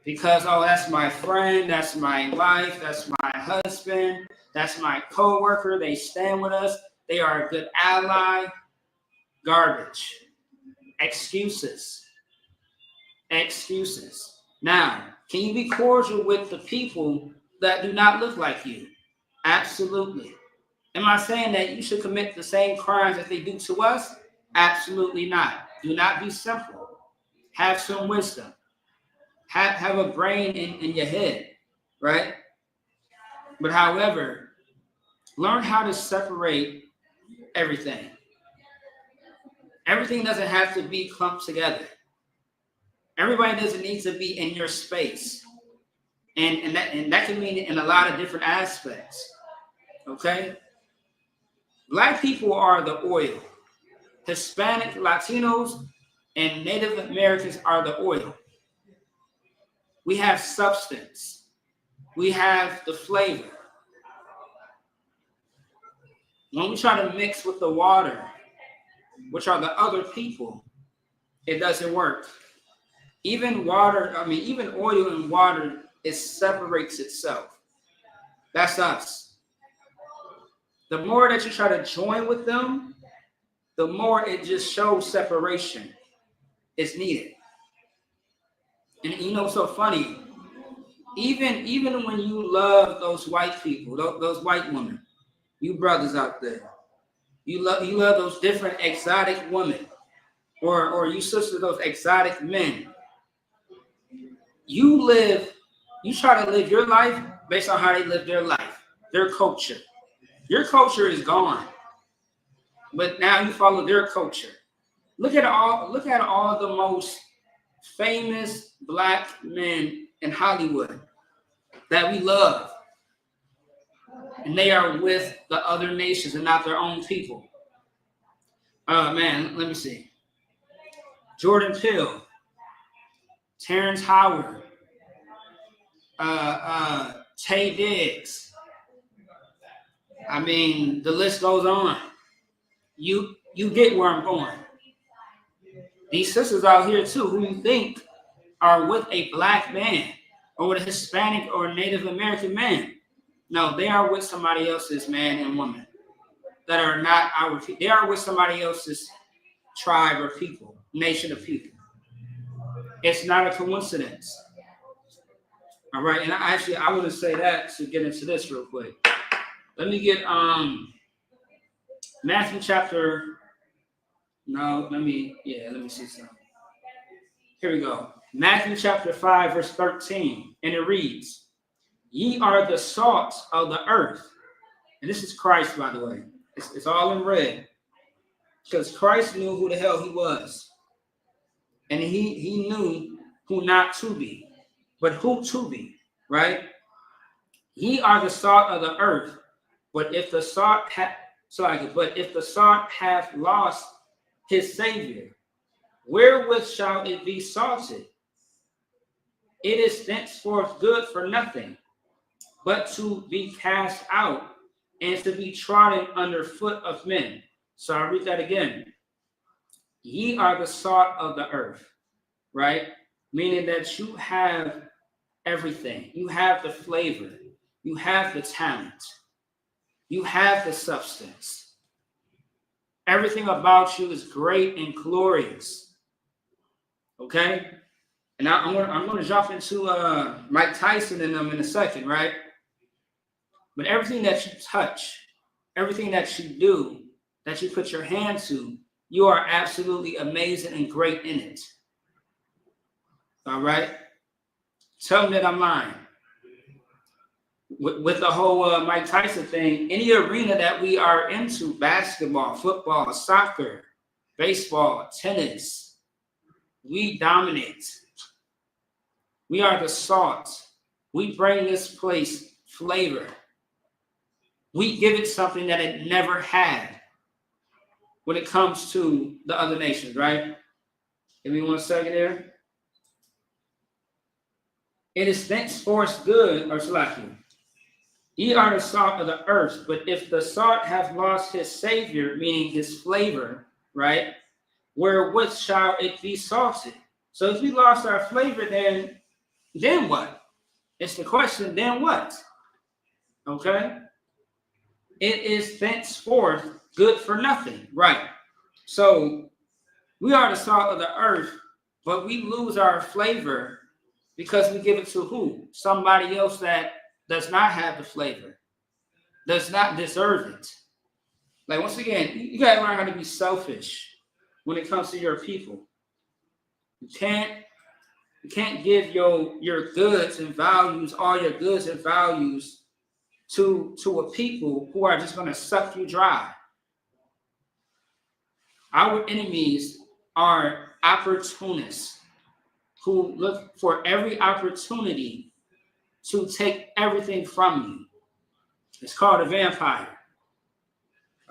Because, that's my friend, that's my wife, that's my husband, that's my coworker. They stand with us. They are a good ally. Garbage. Excuses. Now, can you be cordial with the people that do not look like you? Absolutely. Am I saying that you should commit the same crimes that they do to us? Absolutely not. Do not be simple. Have some wisdom. Have a brain in your head, right? But however, learn how to separate everything. Everything doesn't have to be clumped together. Everybody doesn't need to be in your space. And that can mean in a lot of different aspects. Okay? Black people are the oil. Hispanic, Latinos, and Native Americans are the oil. We have substance. We have the flavor. When we try to mix with the water, which are the other people, it doesn't work. Even water, even oil and water, it separates itself. That's us. The more that you try to join with them, the more it just shows separation is needed. And you know, so funny, even when you love those white people, those white women, you brothers out there, you love those different exotic women, or you sisters, those exotic men. You try to live your life based on how they live their life, their culture. Your culture is gone, but now you follow their culture. Look at all the most famous black men in Hollywood that we love, and they are with the other nations and not their own people. Man, let me see. Jordan Peele, Terrence Howard, Taye Diggs. I mean, the list goes on. You get where I'm going. These sisters out here too, who you think are with a black man or with a Hispanic or Native American man. No, they are with somebody else's man and woman that are not our people. They are with somebody else's tribe or people, nation of people. It's not a coincidence. All right, and I want to say that to get into this real quick. Let me get Matthew chapter. No, let me see something. Here we go. Matthew chapter 5, verse 13. And it reads, "Ye are the salt of the earth." And this is Christ, by the way. It's all in red. Because Christ knew who the hell he was. And he knew who not to be, but who to be, right? Ye are the salt of the earth, but if the salt hath lost his savior, wherewith shall it be salted? It is thenceforth good for nothing, but to be cast out and to be trodden under foot of men. So I'll read that again. Ye are the salt of the earth, right? Meaning that you have everything. You have the flavor. You have the talent. You have the substance. Everything about you is great and glorious. Okay? And I'm going to jump into Mike Tyson and them in a second, right? But everything that you touch, everything that you do, that you put your hand to, you are absolutely amazing and great in it. All right? Tell them that I'm lying. With the whole Mike Tyson thing, any arena that we are into, basketball, football, soccer, baseball, tennis, we dominate. We are the salt. We bring this place flavor. We give it something that it never had when it comes to the other nations, right? Give me 1 second there. It is thenceforth good, or Salakia. Ye are the salt of the earth, but if the salt hath lost his savior, meaning his flavor, right? Wherewith shall it be salted? So if we lost our flavor, then what? It's the question, then what? Okay? It is thenceforth good for nothing, right? So we are the salt of the earth, but we lose our flavor because we give it to who? Somebody else that does not have the flavor, does not deserve it. Like, once again, you gotta learn how to be selfish when it comes to your people. You can't give your goods and values, all your goods and values to a people who are just gonna suck you dry. Our enemies are opportunists who look for every opportunity to take everything from you, It's called a vampire.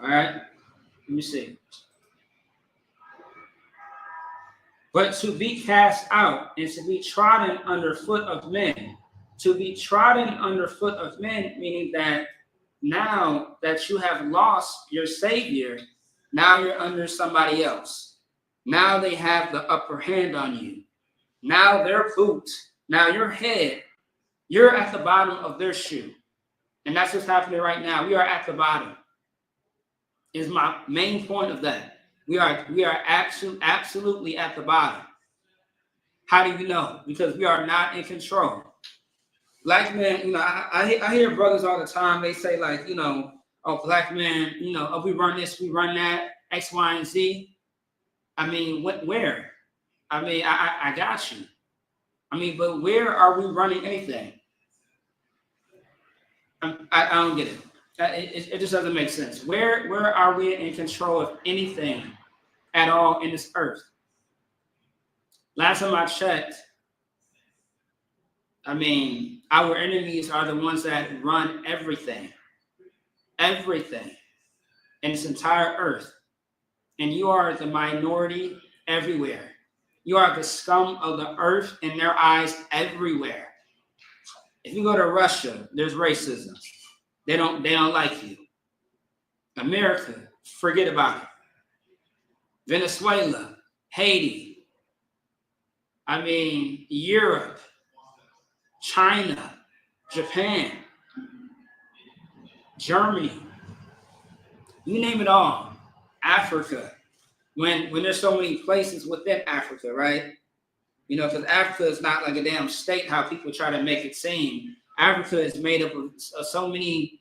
All right? Let me see. But to be cast out and to be trodden underfoot of men. To be trodden underfoot of men, meaning that now that you have lost your Savior, now you're under somebody else. Now they have the upper hand on you. Now their boot, now your head, you're at the bottom of their shoe. And that's what's happening right now. We are at the bottom. Is my main point of that. We are absolutely at the bottom. How do you know? Because we are not in control. Black men, you know, I hear brothers all the time. They say like, you know, oh, black men, you know, oh, we run this, we run that, X, Y, and Z. I mean, where? I mean, I got you. I mean, but where are we running anything? I don't get it. It just doesn't make sense. Where are we in control of anything at all in this earth? Last time I checked, I mean, our enemies are the ones that run everything in this entire earth. And you are the minority everywhere. You are the scum of the earth in their eyes everywhere. If you go to Russia, there's racism. They don't like you. America, forget about it. Venezuela, Haiti, I mean, Europe, China, Japan, Germany, you name it all. Africa, when there's so many places within Africa, right? You know, because Africa is not like a damn state, how people try to make it seem. Africa is made up of so many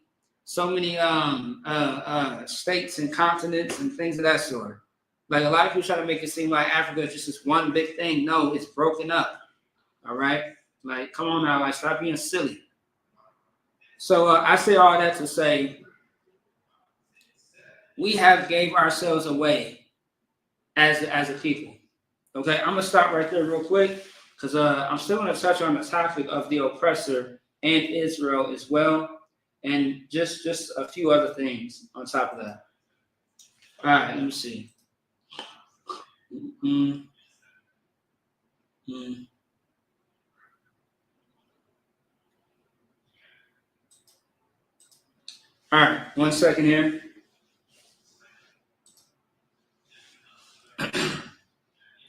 states and continents and things of that sort. Like a lot of people try to make it seem like Africa is just this one big thing. No, it's broken up. All right, like come on now, like stop being silly. So I say all that to say, we have gave ourselves away as a people. Okay, I'm gonna stop right there real quick because I'm still gonna touch on the topic of the oppressor and Israel as well, and just a few other things on top of that. All right, let me see. All right, 1 second here.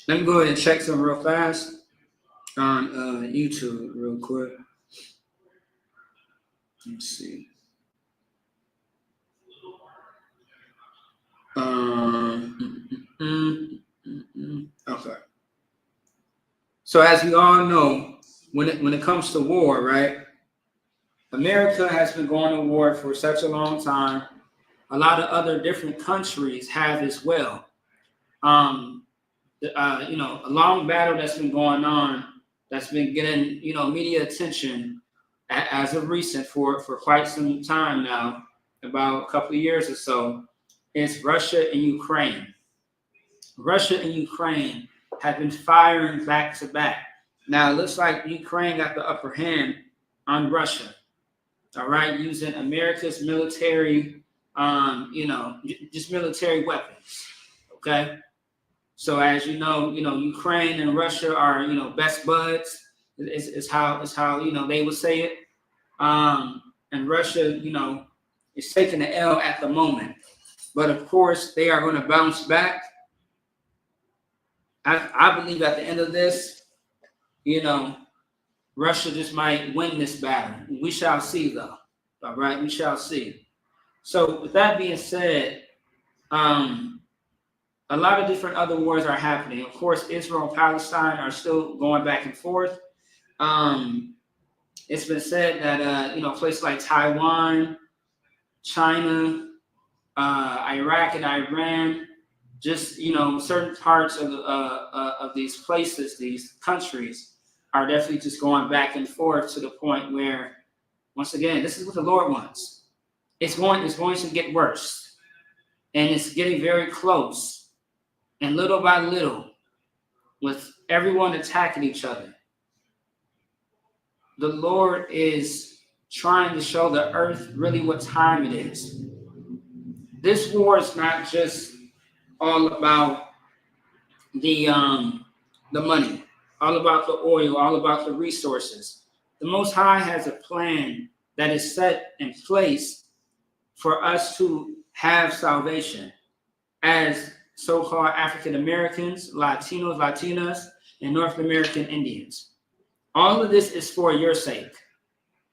Let me go ahead and check some real fast on YouTube real quick. Let's see. Okay. So as we all know, when it comes to war, right? America has been going to war for such a long time. A lot of other different countries have as well. You know, a long battle that's been going on, that's been getting, you know, media attention as of recent for quite some time now, about a couple of years or so, is Russia and Ukraine. Russia and Ukraine have been firing back to back. Now it looks like Ukraine got the upper hand on Russia. All right, using America's military, you know, just military weapons. Okay. So as you know, Ukraine and Russia are, you know, best buds. Is how you know they would say it. And Russia, you know, is taking the L at the moment, but of course they are going to bounce back. I believe at the end of this, you know, Russia just might win this battle. We shall see, though. All right, we shall see. So with that being said, a lot of different other wars are happening. Of course, Israel and Palestine are still going back and forth. It's been said that, you know, places like Taiwan, China, Iraq and Iran, just, you know, certain parts of these places, these countries are definitely just going back and forth to the point where, once again, this is what the Lord wants. It's going to get worse, and it's getting very close. And little by little, with everyone attacking each other, the Lord is trying to show the earth really what time it is. This war is not just all about the money, all about the oil, all about the resources. The Most High has a plan that is set in place for us to have salvation as so-called African Americans, Latinos, Latinas, and North American Indians. All of this is for your sake.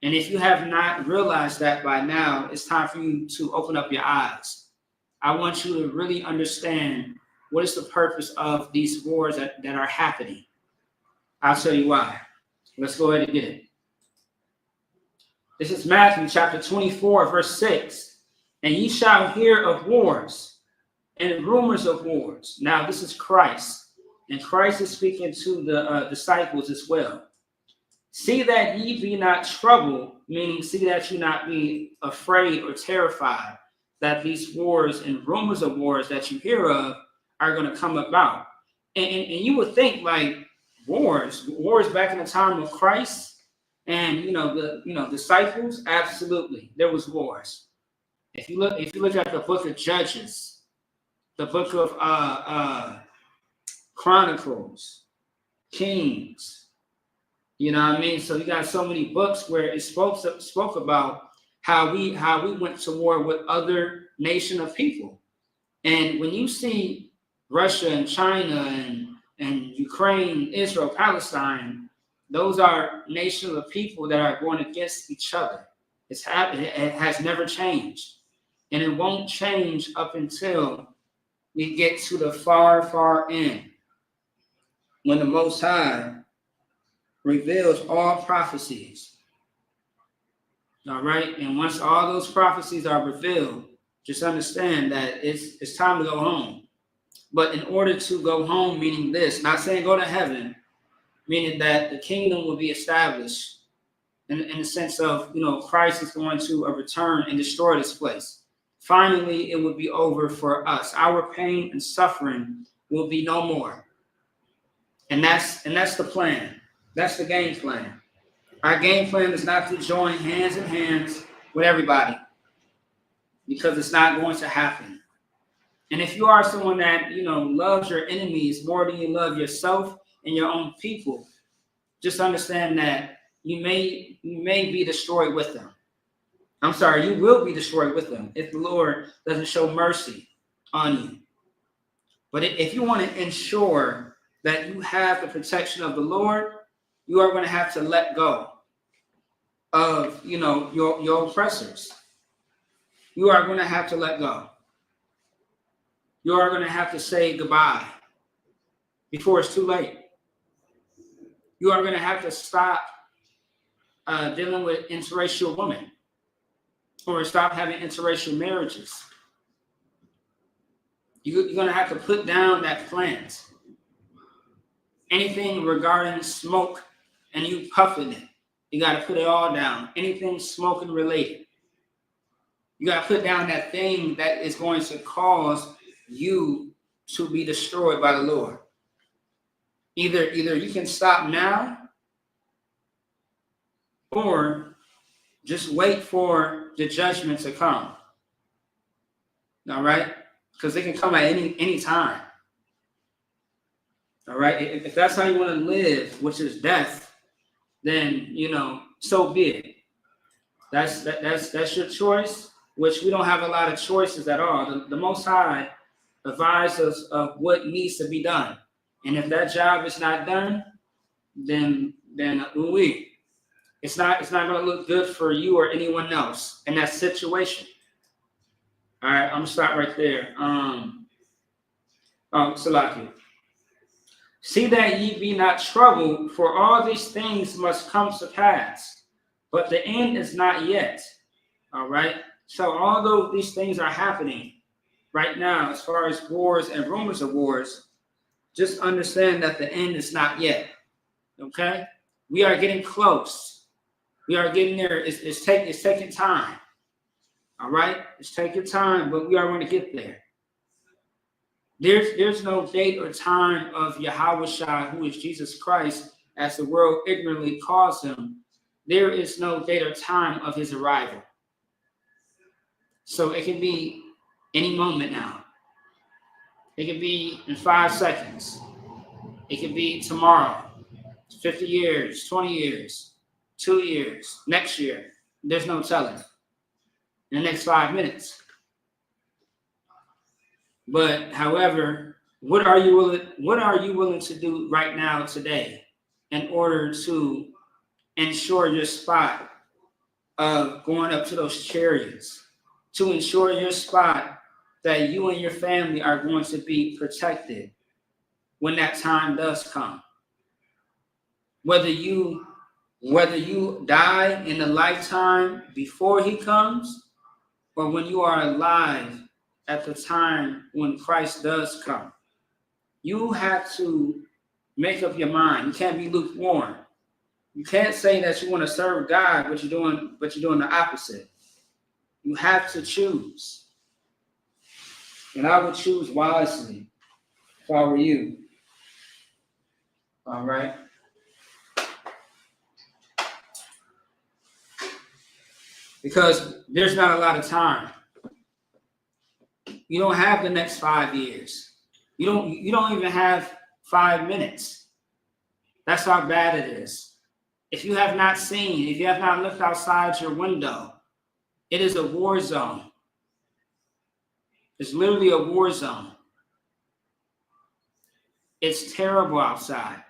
And if you have not realized that by now, it's time for you to open up your eyes. I want you to really understand what is the purpose of these wars that are happening. I'll tell you why. Let's go ahead and get it. This is Matthew chapter 24, verse 6. And ye shall hear of wars and rumors of wars. Now, this is Christ. And Christ is speaking to the disciples as well. See that ye be not troubled, meaning see that you not be afraid or terrified that these wars and rumors of wars that you hear of are going to come about. And you would think like wars back in the time of Christ and the disciples, absolutely there was wars. If you look at the book of Judges, the book of Chronicles, Kings, you know what I mean? So you got so many books where it spoke about how we went to war with other nation of people. And when you see Russia and China and Ukraine, Israel, Palestine, those are nations of people that are going against each other. It has never changed. And it won't change up until we get to the far, far end, when the Most High reveals all prophecies. All right? And once all those prophecies are revealed, just understand that it's time to go home. But in order to go home, meaning this, not saying go to heaven, meaning that the kingdom will be established in the sense of, Christ is going to return and destroy this place. Finally, it will be over for us. Our pain and suffering will be no more. And that's the plan. That's the game plan. Our game plan is not to join hands in hands with everybody, because it's not going to happen. And if you are someone that, loves your enemies more than you love yourself and your own people, just understand that you may be destroyed with them. I'm sorry, you will be destroyed with them if the Lord doesn't show mercy on you. But if you want to ensure that you have the protection of the Lord, you are going to have to let go of, your oppressors. You are going to have to let go. You are going to have to say goodbye before it's too late. You are going to have to stop dealing with interracial women, or stop having interracial marriages. You're going to have to put down that plant. Anything regarding smoke and you puffing it, you got to put it all down. Anything smoking related. You got to put down that thing that is going to cause you to be destroyed by the Lord. Either you can stop now, or just wait for the judgment to come. All right? Because they can come at any time. All right? If that's how you want to live, which is death, then, so be it. That's your choice, which we don't have a lot of choices at all. The Most High advises us of what needs to be done. And if that job is not done, then it's not going to look good for you or anyone else in that situation. All right, I'm going to stop right there. Salaki. See that ye be not troubled, for all these things must come to pass, but the end is not yet. All right? So although these things are happening right now, as far as wars and rumors of wars, just understand that the end is not yet. Okay? We are getting close. We are getting there. It's taking time. All right? It's taking time, but we are going to get there. There's no date or time of Yahweh Shai, who is Jesus Christ, as the world ignorantly calls him, there is no date or time of his arrival. So it can be any moment now. It could be in 5 seconds. It could be tomorrow, 50 years, 20 years, 2 years, next year. There's no telling. In the next 5 minutes. But however, what are you willing to do right now today in order to ensure your spot of going up to those chariots, to ensure your spot that you and your family are going to be protected when that time does come? Whether you die in the lifetime before he comes, or when you are alive at the time when Christ does come, you have to make up your mind. You can't be lukewarm. You can't say that you want to serve God, but you're doing the opposite. You have to choose. And I would choose wisely if I were you. All right. Because there's not a lot of time. You don't have the next 5 years. You don't even have 5 minutes. That's how bad it is. If you have not seen, if you have not looked outside your window, it is a war zone. It's literally a war zone. It's terrible outside.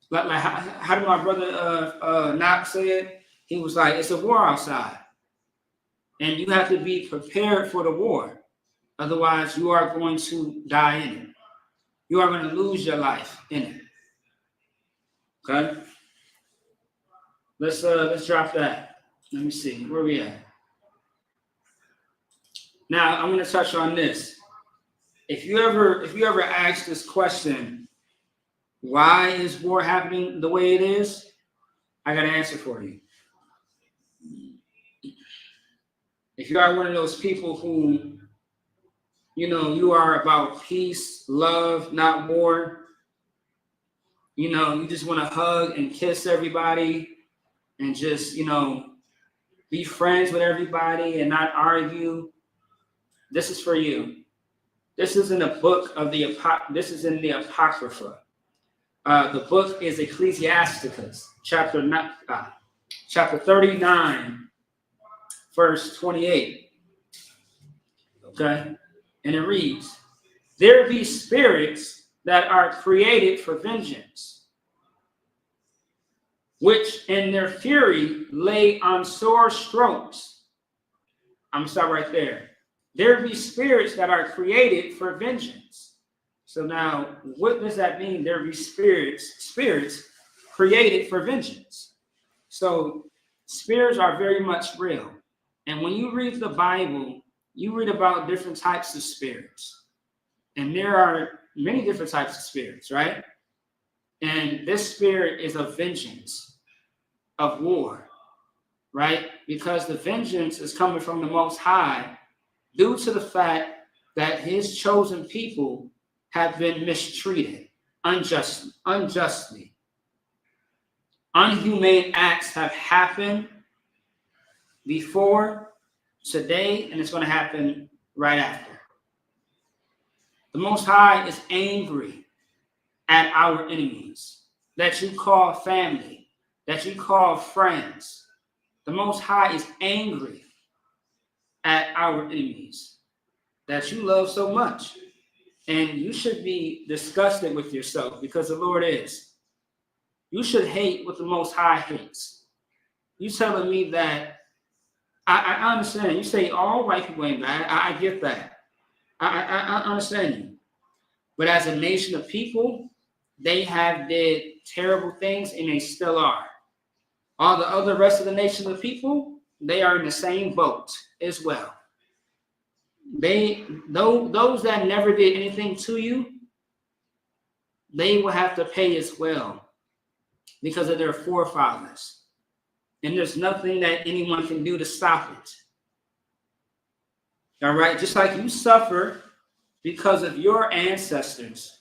Like how did my brother Knox say it? He was like, it's a war outside. And you have to be prepared for the war. Otherwise, you are going to die in it. You are going to lose your life in it. Okay? Let's drop that. Let me see. Where we at? Now, I'm going to touch on this. If you ever ask this question, why is war happening the way it is? I got an answer for you. If you are one of those people who, you are about peace, love, not war, you just want to hug and kiss everybody and just, be friends with everybody and not argue, this is for you. This is in a book of this is in the Apocrypha. The book is Ecclesiasticus, chapter 39, verse 28. Okay? And it reads, there be spirits that are created for vengeance, which in their fury lay on sore strokes. I'm going to stop right there. There be spirits that are created for vengeance. So now, what does that mean? There be spirits created for vengeance. So spirits are very much real. And when you read the Bible, you read about different types of spirits. And there are many different types of spirits, right? And this spirit is of vengeance, of war, right? Because the vengeance is coming from the Most High due to the fact that his chosen people have been mistreated unjustly. Unhumane acts have happened before, today, and it's going to happen right after. The Most High is angry at our enemies that you call family, that you call friends. The Most High is angry at our enemies that you love so much. And you should be disgusted with yourself because the Lord is. You should hate what the Most High hates. You telling me that, I understand. You say all white people ain't bad. I get that. I understand you. But as a nation of people, they have did terrible things and they still are. All the other rest of the nation of people, they are in the same boat as well. Those that never did anything to you, they will have to pay as well because of their forefathers. And there's nothing that anyone can do to stop it. All right, just like you suffer because of your ancestors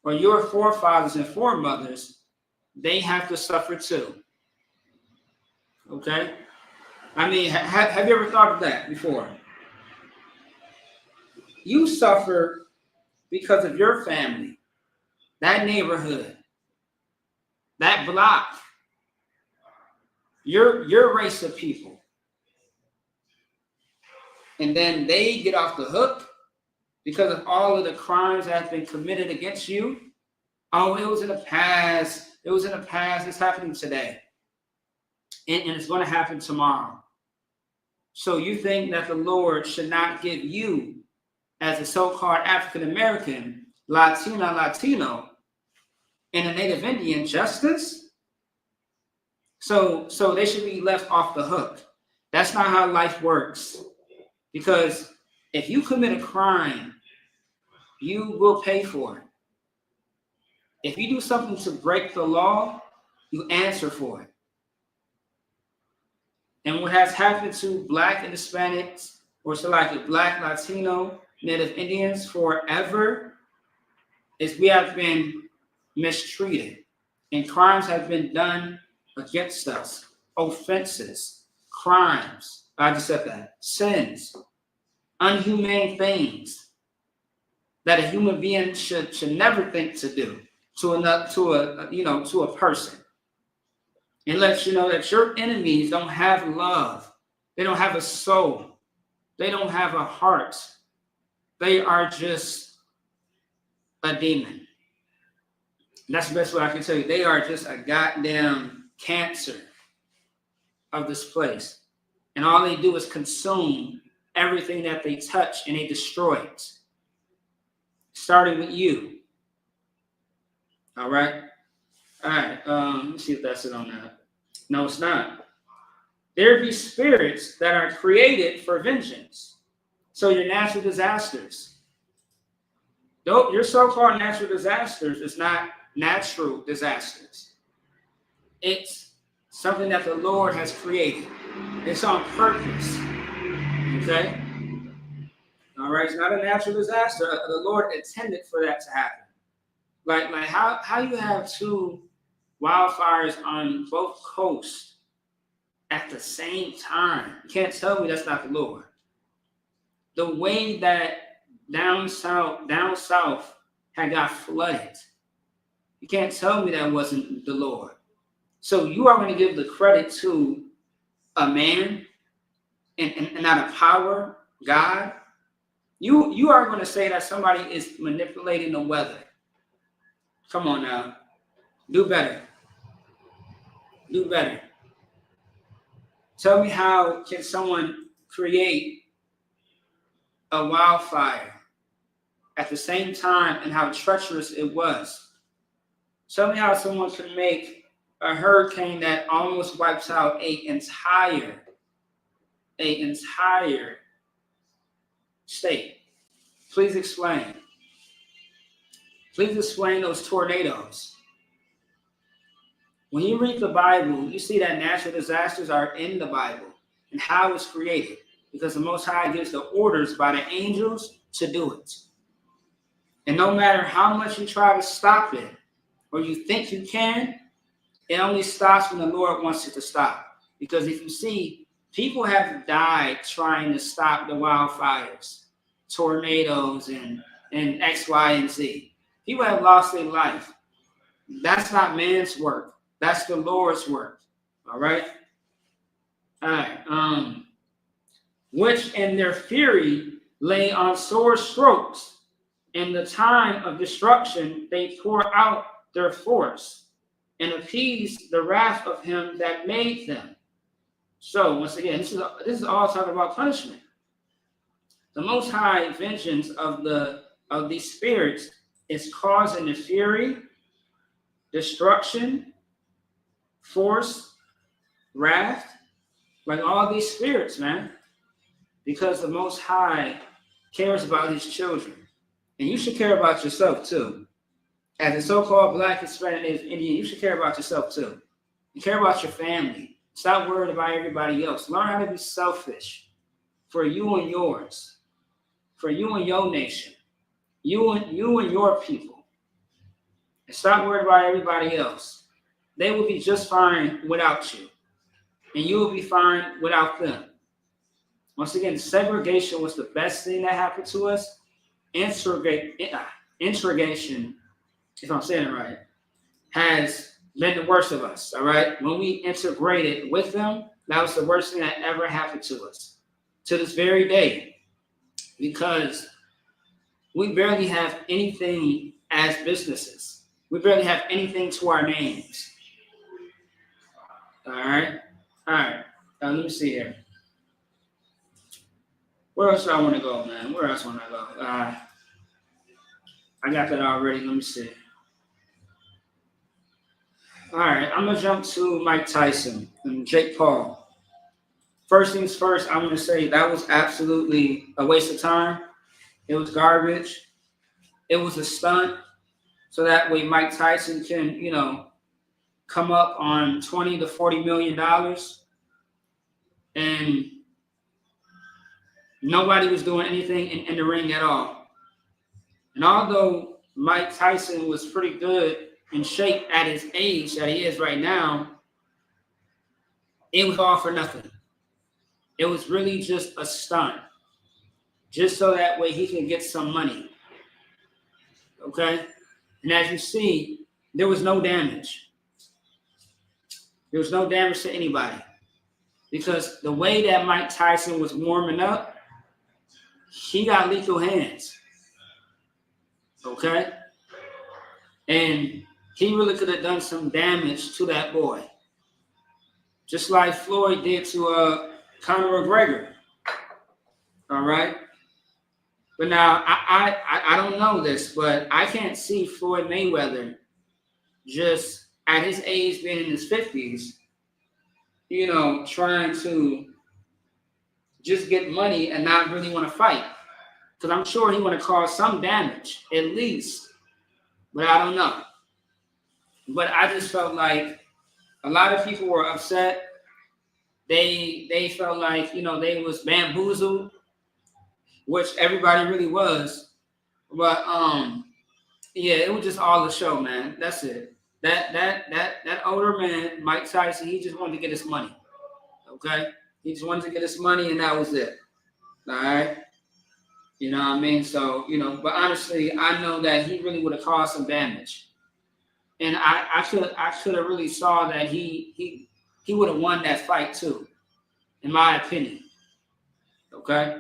or your forefathers and foremothers, they have to suffer too. Okay? I mean, have you ever thought of that before? You suffer because of your family, that neighborhood, that block, your race of people. And then they get off the hook because of all of the crimes that have been committed against you. Oh, it was in the past. It was in the past. It's happening today. And it's going to happen tomorrow. So you think that the Lord should not give you, as a so-called African American, Latino, and a Native Indian, justice? So they should be left off the hook. That's not how life works. Because if you commit a crime, you will pay for it. If you do something to break the law, you answer for it. And what has happened to Black and Hispanics, or so like the Black, Latino, Native Indians forever, is we have been mistreated. And crimes have been done against us. Offenses, crimes, I just said that, sins, unhumane things that a human being should never think to do to a person. It lets you know that your enemies don't have love. They don't have a soul. They don't have a heart. They are just a demon. That's the best way I can tell you. They are just a goddamn cancer of this place. And all they do is consume everything that they touch, and they destroy it. Starting with you. All right? All right. Let's see if that's it on that. No, it's not. There be spirits that are created for vengeance. So your natural disasters. Your so-called natural disasters is not natural disasters. It's something that the Lord has created. It's on purpose. Okay? All right? It's not a natural disaster. The Lord intended for that to happen. Like how you have two wildfires on both coasts at the same time. You can't tell me that's not the Lord. The way that down south had got flooded. You can't tell me that wasn't the Lord. So you are going to give the credit to a man and not a power, God. You are going to say that somebody is manipulating the weather. Come on now. Do better. Do better. Tell me, how can someone create a wildfire at the same time and how treacherous it was? Tell me how someone can make a hurricane that almost wipes out an entire state. Please explain. Please explain those tornadoes. When you read the Bible, you see that natural disasters are in the Bible and how it's created, because the Most High gives the orders by the angels to do it. And no matter how much you try to stop it, or you think you can, it only stops when the Lord wants it to stop. Because if you see, people have died trying to stop the wildfires, tornadoes, and X, Y, and Z. People have lost their life. That's not man's work. That's the Lord's work. All right? All right. Which in their fury lay on sore strokes. In the time of destruction, they pour out their force and appease the wrath of him that made them. So once again, this is all talking about punishment. The Most High vengeance of these spirits is causing the fury, destruction, force, wrath, like all these spirits, man. Because the Most High cares about his children. And you should care about yourself too. As a so-called Black, Hispanic, Indian, you should care about yourself too. You care about your family. Stop worrying about everybody else. Learn how to be selfish for you and yours, for you and your nation, you and your people. And stop worrying about everybody else. They will be just fine without you. and you will be fine without them. Once again, segregation was the best thing that happened to us. Integration, if I'm saying it right, has been the worst of us, all right? When we integrated with them, that was the worst thing that ever happened to us, to this very day, because we barely have anything as businesses. We barely have anything to our names. All right. Let me see here. Where else do I want to go, man? Where else want I go? I got that already. Let me see. All right, I'm gonna jump to Mike Tyson and Jake Paul. First things first, I want to say that was absolutely a waste of time. It was garbage. It was a stunt, so that way Mike Tyson can, come up on $20 to $40 million, and nobody was doing anything in the ring at all. And although Mike Tyson was pretty good in shape at his age that he is right now, it was all for nothing. It was really just a stunt, just so that way he can get some money. Okay? And as you see, there was no damage. There was no damage to anybody, because the way that Mike Tyson was warming up, he got lethal hands. Okay? And he really could have done some damage to that boy, just like Floyd did to Conor McGregor. All right? But now, I don't know this, but I can't see Floyd Mayweather just at his age, being in his 50s, trying to just get money and not really want to fight. Because I'm sure he want to cause some damage, at least. But I don't know. But I just felt like a lot of people were upset. They felt like, they was bamboozled, which everybody really was. But yeah, it was just all a show, man. That's it. That older man, Mike Tyson, he just wanted to get his money. Okay? He just wanted to get his money, and that was it. All right? You know what I mean? So, but honestly, I know that he really would have caused some damage. And I could have really saw that he would have won that fight too, in my opinion. Okay?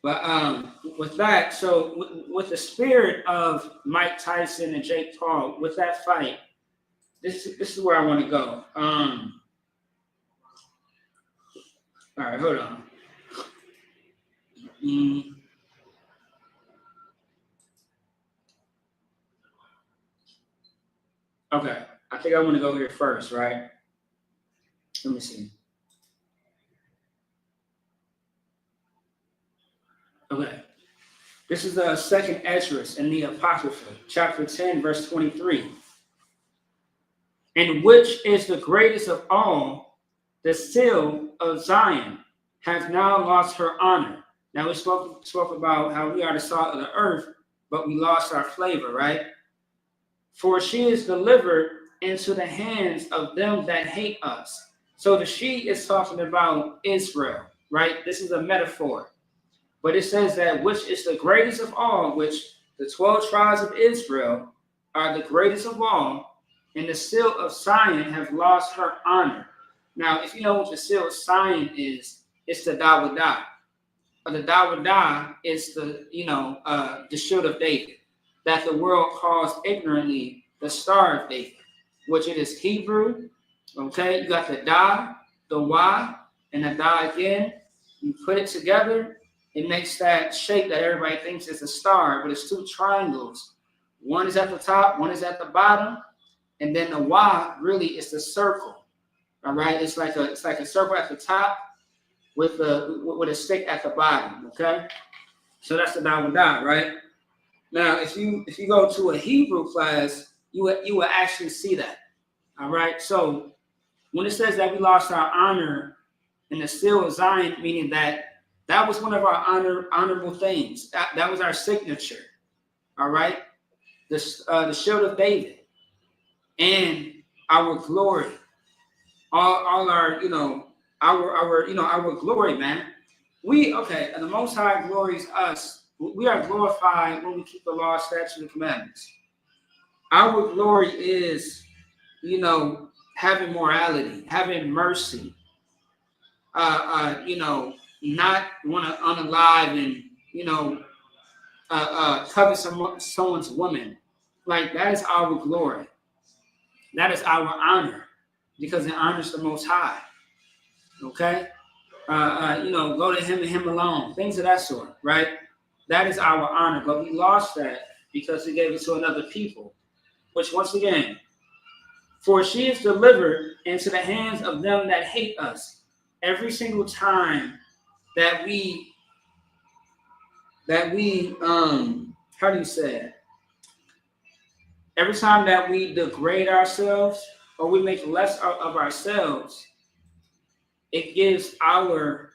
But with that, so with the spirit of Mike Tyson and Jake Paul, with that fight, this is where I want to go. All right, hold on. Okay, I think I want to go here first, right? Let me see. Okay, this is the second Esdras in the Apocrypha, chapter 10, verse 23. And which is the greatest of all, the seal of Zion has now lost her honor. Now we spoke about how we are the salt of the earth, but we lost our flavor, right? For she is delivered into the hands of them that hate us. So the she is talking about Israel, right? This is a metaphor. But it says that which is the greatest of all, which the 12 tribes of Israel are the greatest of all, and the seal of Zion have lost her honor. Now, if you know what the seal of Zion is, it's the Dawadah. The Dawadah is the shield of David, that the world calls ignorantly the Star of David, which it is Hebrew. Okay, you got the Da, the Wa, and the Da again. You put it together, it makes that shape that everybody thinks is a star, but it's two triangles. One is at the top, one is at the bottom, and then the Wa really is the circle. All right, it's like a circle at the top with a stick at the bottom. Okay, so that's the Dawadah, right? Now, if you go to a Hebrew class, you will actually see that. All right, so when it says that we lost our honor in the seal of Zion, meaning that was one of our honorable things. That was our signature. All right, the shield of David and our glory. all our, our glory, man. And the Most High glories us. We are glorified when we keep the law, statutes, and commandments. Our glory is, having morality, having mercy, not want to unalive and, covet someone's woman. Like, that is our glory. That is our honor, because it honors the Most High. Okay? Go to him and him alone. Things of that sort, right? That is our honor. But we lost that because he gave it to another people. Which, once again, for she is delivered into the hands of them that hate us. Every single time that we how do you say it? Every time that we degrade ourselves or we make less of ourselves, it gives our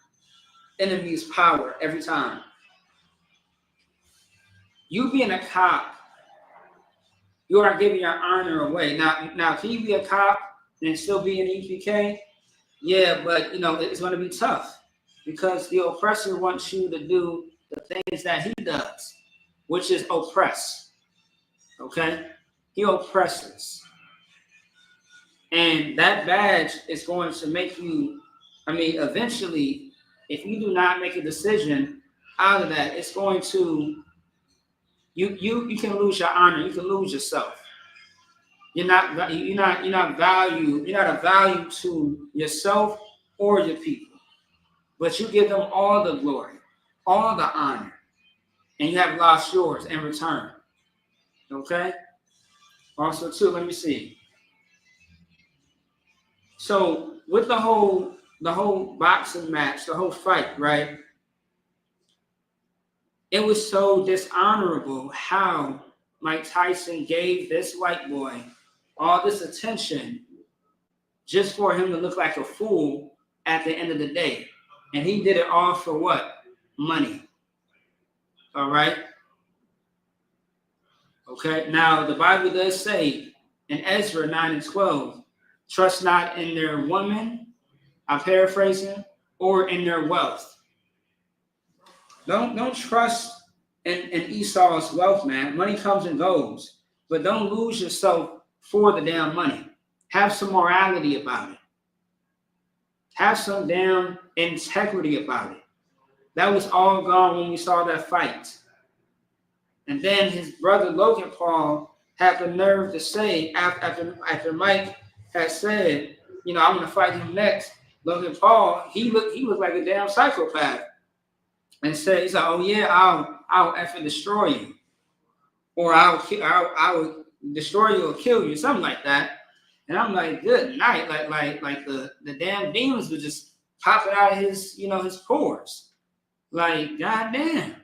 enemies power every time. You being a cop, you are giving your honor away. Now, can you be a cop and still be an EPK? Yeah, but it's going to be tough because the oppressor wants you to do the things that he does, which is oppress. Okay? He oppresses. And that badge is going to make you, eventually, if you do not make a decision out of that, it's going to, you can lose your honor, you can lose yourself. You're not a value to yourself or your people. But you give them all the glory, all the honor, and you have lost yours in return. Okay? Also, too, let me see. So with the whole boxing match, the whole fight, right? It was so dishonorable how Mike Tyson gave this white boy all this attention just for him to look like a fool at the end of the day. And he did it all for what? Money. All right? Okay, now the Bible does say in Ezra 9 and 12, trust not in their women, I'm paraphrasing, or in their wealth. Don't trust in Esau's wealth, man. Money comes and goes, but don't lose yourself for the damn money. Have some morality about it. Have some damn integrity about it. That was all gone when we saw that fight. And then his brother Logan Paul had the nerve to say, after Mike had said, I'm going to fight him next, Logan Paul, he looked like a damn psychopath. And said, he's like, oh yeah, I'll effing destroy you. Or I'll destroy you or kill you, something like that. And I'm like, good night. Like the damn demons were just popping out of his, his pores. Like, goddamn.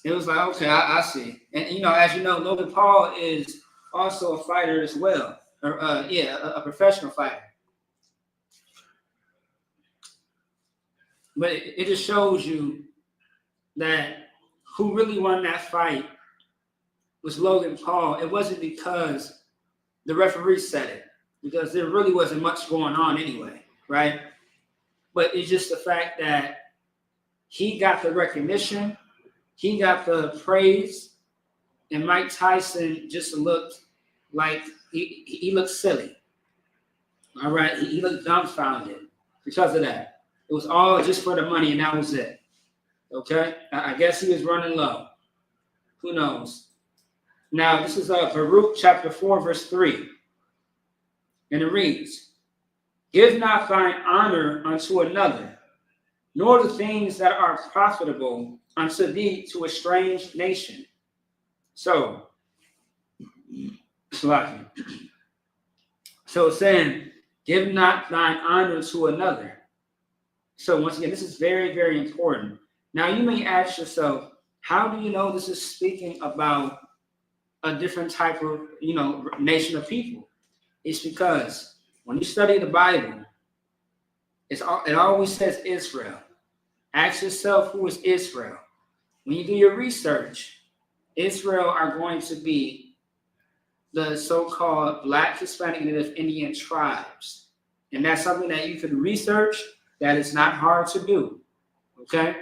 It was like, okay, I see. And, as you know, Logan Paul is also a fighter as well. A professional fighter. But it just shows you that who really won that fight was Logan Paul. It wasn't because the referee said it, because there really wasn't much going on anyway, right? But it's just the fact that he got the recognition, he got the praise, and Mike Tyson just looked like he looked silly. All right, he looked dumbfounded because of that. It was all just for the money, and that was it. Okay, I guess he was running low. Who knows? Now, this is Baruch chapter 4, verse 3. And it reads, give not thine honor unto another, nor the things that are profitable unto thee to a strange nation. So it's saying, give not thine honor to another. So once again, this is very, very important. Now you may ask yourself, how do you know this is speaking about a different type of, nation of people? It's because when you study the Bible, it always says Israel. Ask yourself, who is Israel? When you do your research, Israel are going to be the so-called Black, Hispanic, Native Indian tribes. And that's something that you can research. That is not hard to do. Okay?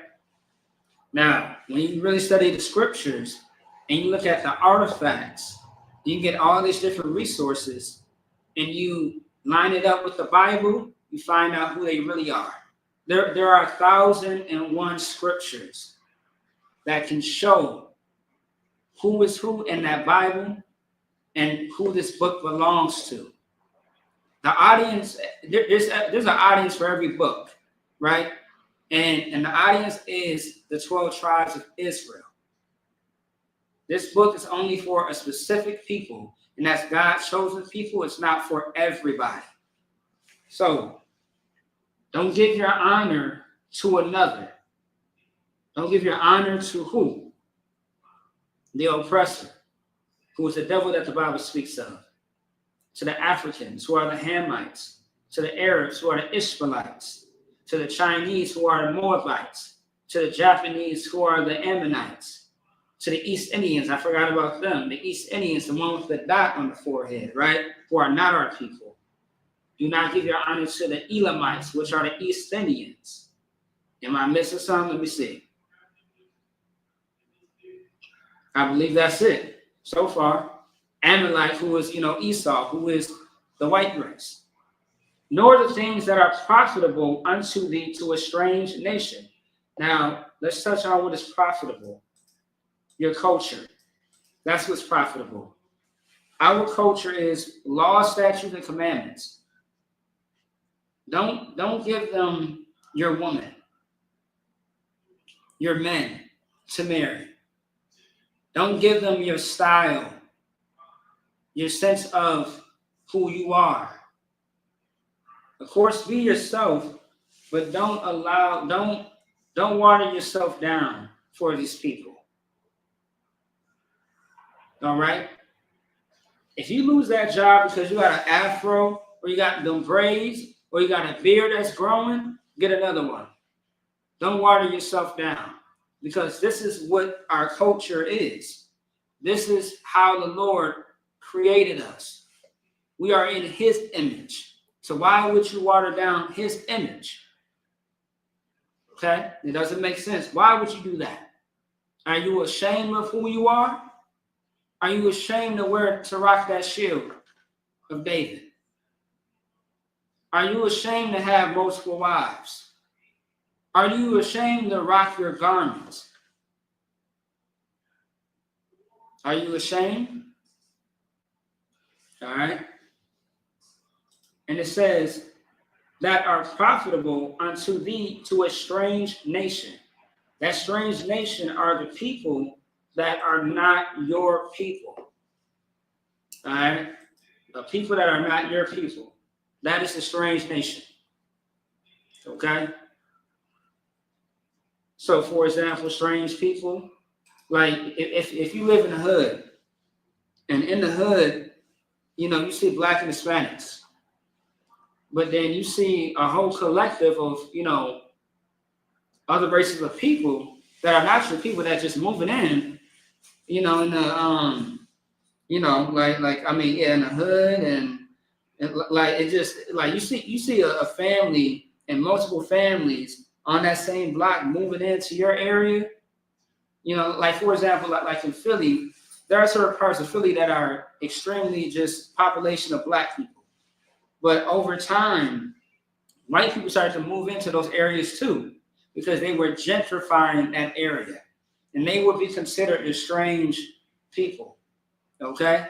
Now, when you really study the scriptures and you look at the artifacts, you get all these different resources and you line it up with the Bible, you find out who they really are. There are 1,001 scriptures that can show who is who in that Bible and who this book belongs to. The audience, there's an audience for every book, right? And the audience is the 12 tribes of Israel. This book is only for a specific people, and that's God's chosen people. It's not for everybody. So don't give your honor to another. Don't give your honor to who? The oppressor, who is the devil that the Bible speaks of. To the Africans, who are the Hamites. To the Arabs, who are the Ishmaelites. To the Chinese, who are the Moabites. To the Japanese, who are the Ammonites. To the East Indians, I forgot about them. The East Indians, the one with the dot on the forehead, right? Who are not our people. Do not give your honor to the Elamites, which are the East Indians. Am I missing something? Let me see. I believe that's it so far. Amalek, who is, Esau, who is the white race. Nor the things that are profitable unto thee to a strange nation. Now, let's touch on what is profitable. Your culture. That's what's profitable. Our culture is law, statutes, and commandments. Don't give them your woman, your men to marry. Don't give them your style, your sense of who you are. Of course, be yourself, but don't water yourself down for these people. All right? If you lose that job because you got an afro, or you got them braids, or you got a beard that's growing, get another one. Don't water yourself down, because this is what our culture is. This is how the Lord created us. We are in his image. So why would you water down his image? Okay? It doesn't make sense. Why would you do that? Are you ashamed of who you are? Are you ashamed to rock that shield of David? Are you ashamed to have multiple wives? Are you ashamed to rock your garments? Are you ashamed? All right. And it says that are profitable unto thee to a strange nation. That strange nation are the people that are not your people. All right? The people that are not your people. That is a strange nation. Okay? So, for example, strange people, like if you live in the hood, and in the hood, you see Black and Hispanics, but then you see a whole collective of, other races of people that are not your people that just moving in, in the, in the hood, and like it just like you see a family and multiple families on that same block moving into your area. Like for example, like in Philly, there are certain parts of Philly that are extremely just population of Black people. But over time, white people started to move into those areas too, because they were gentrifying that area. And they would be considered the strange people. Okay?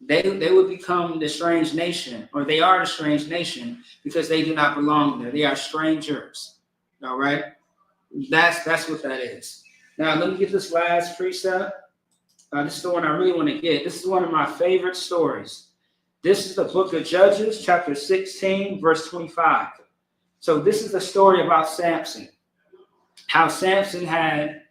They would become the strange nation, or they are the strange nation, because they do not belong there. They are strangers. All right? That's what that is. Now, let me get this last precept. This is the one I really want to get. This is one of my favorite stories. This is the book of Judges, chapter 16, verse 25. So this is the story about Samson. How Samson had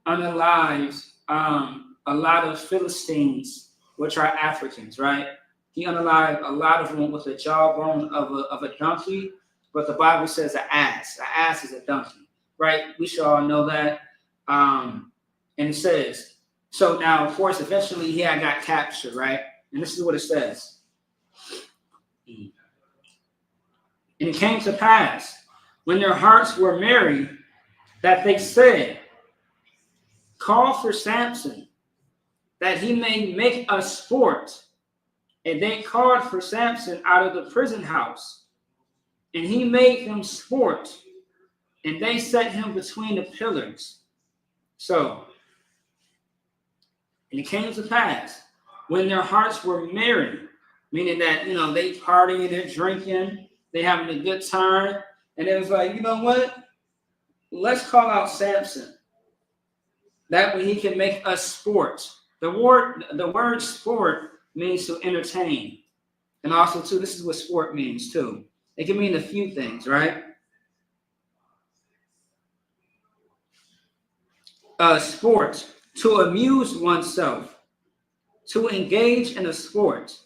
unalived a lot of Philistines, which are Africans, right? He unalived a lot of them with the jawbone of a donkey, but the Bible says an ass. An ass is a donkey, right? We should all know that. And it says, so now, of course, eventually he had got captured, right? And this is what it says. And it came to pass, when their hearts were merry, that they said, call for Samson, that he may make us sport. And they called for Samson out of the prison house, and he made them sport, and they set him between the pillars. So, and it came to pass, when their hearts were merry, meaning that, they partying, they're drinking, they having a good time, and it was like, you know what? Let's call out Samson. That way he can make us sport. The word sport means to entertain. And also, too, this is what sport means, too. It can mean a few things, right? Sport, to amuse oneself, to engage in a sport,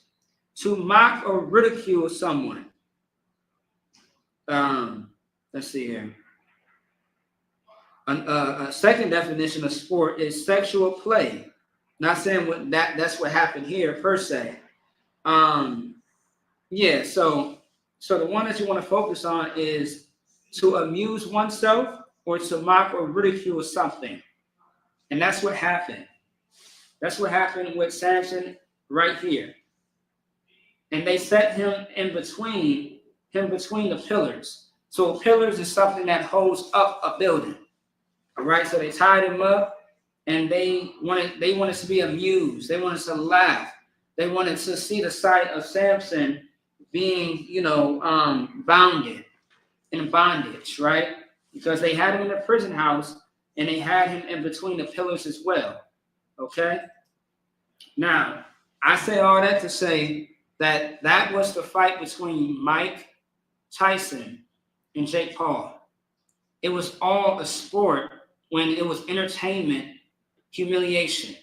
to mock or ridicule someone. Let's see here. A second definition of sport is sexual play. Not saying that's what happened here per se. Yeah, so the one that you want to focus on is to amuse oneself or to mock or ridicule something. And that's what happened. That's what happened with Samson right here. And they set him between the pillars. So pillars is something that holds up a building. All right, so they tied him up, and they wanted to be amused. They wanted to laugh. They wanted to see the sight of Samson being, bounded in bondage, right? Because they had him in the prison house, and they had him in between the pillars as well. Okay? Now, I say all that to say that was the fight between Mike Tyson and Jake Paul. It was all a sport when it was entertainment, humiliation.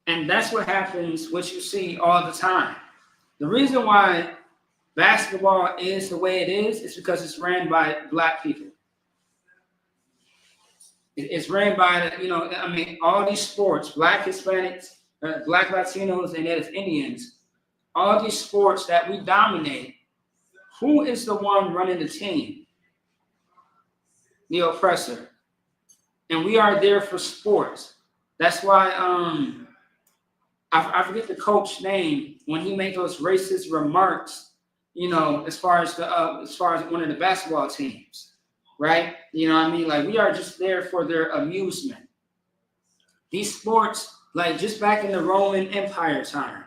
And that's what happens, what you see all the time. The reason why basketball is the way it is because it's ran by Black people. It's ran by, all these sports, Black Hispanics, Black Latinos, and Native Indians, all these sports that we dominate, who is the one running the team? The oppressor. And we are there for sports. That's why I forget the coach name when he made those racist remarks, as far as one of the basketball teams, right? You know what I mean? Like, we are just there for their amusement. These sports, like just back in the Roman Empire time.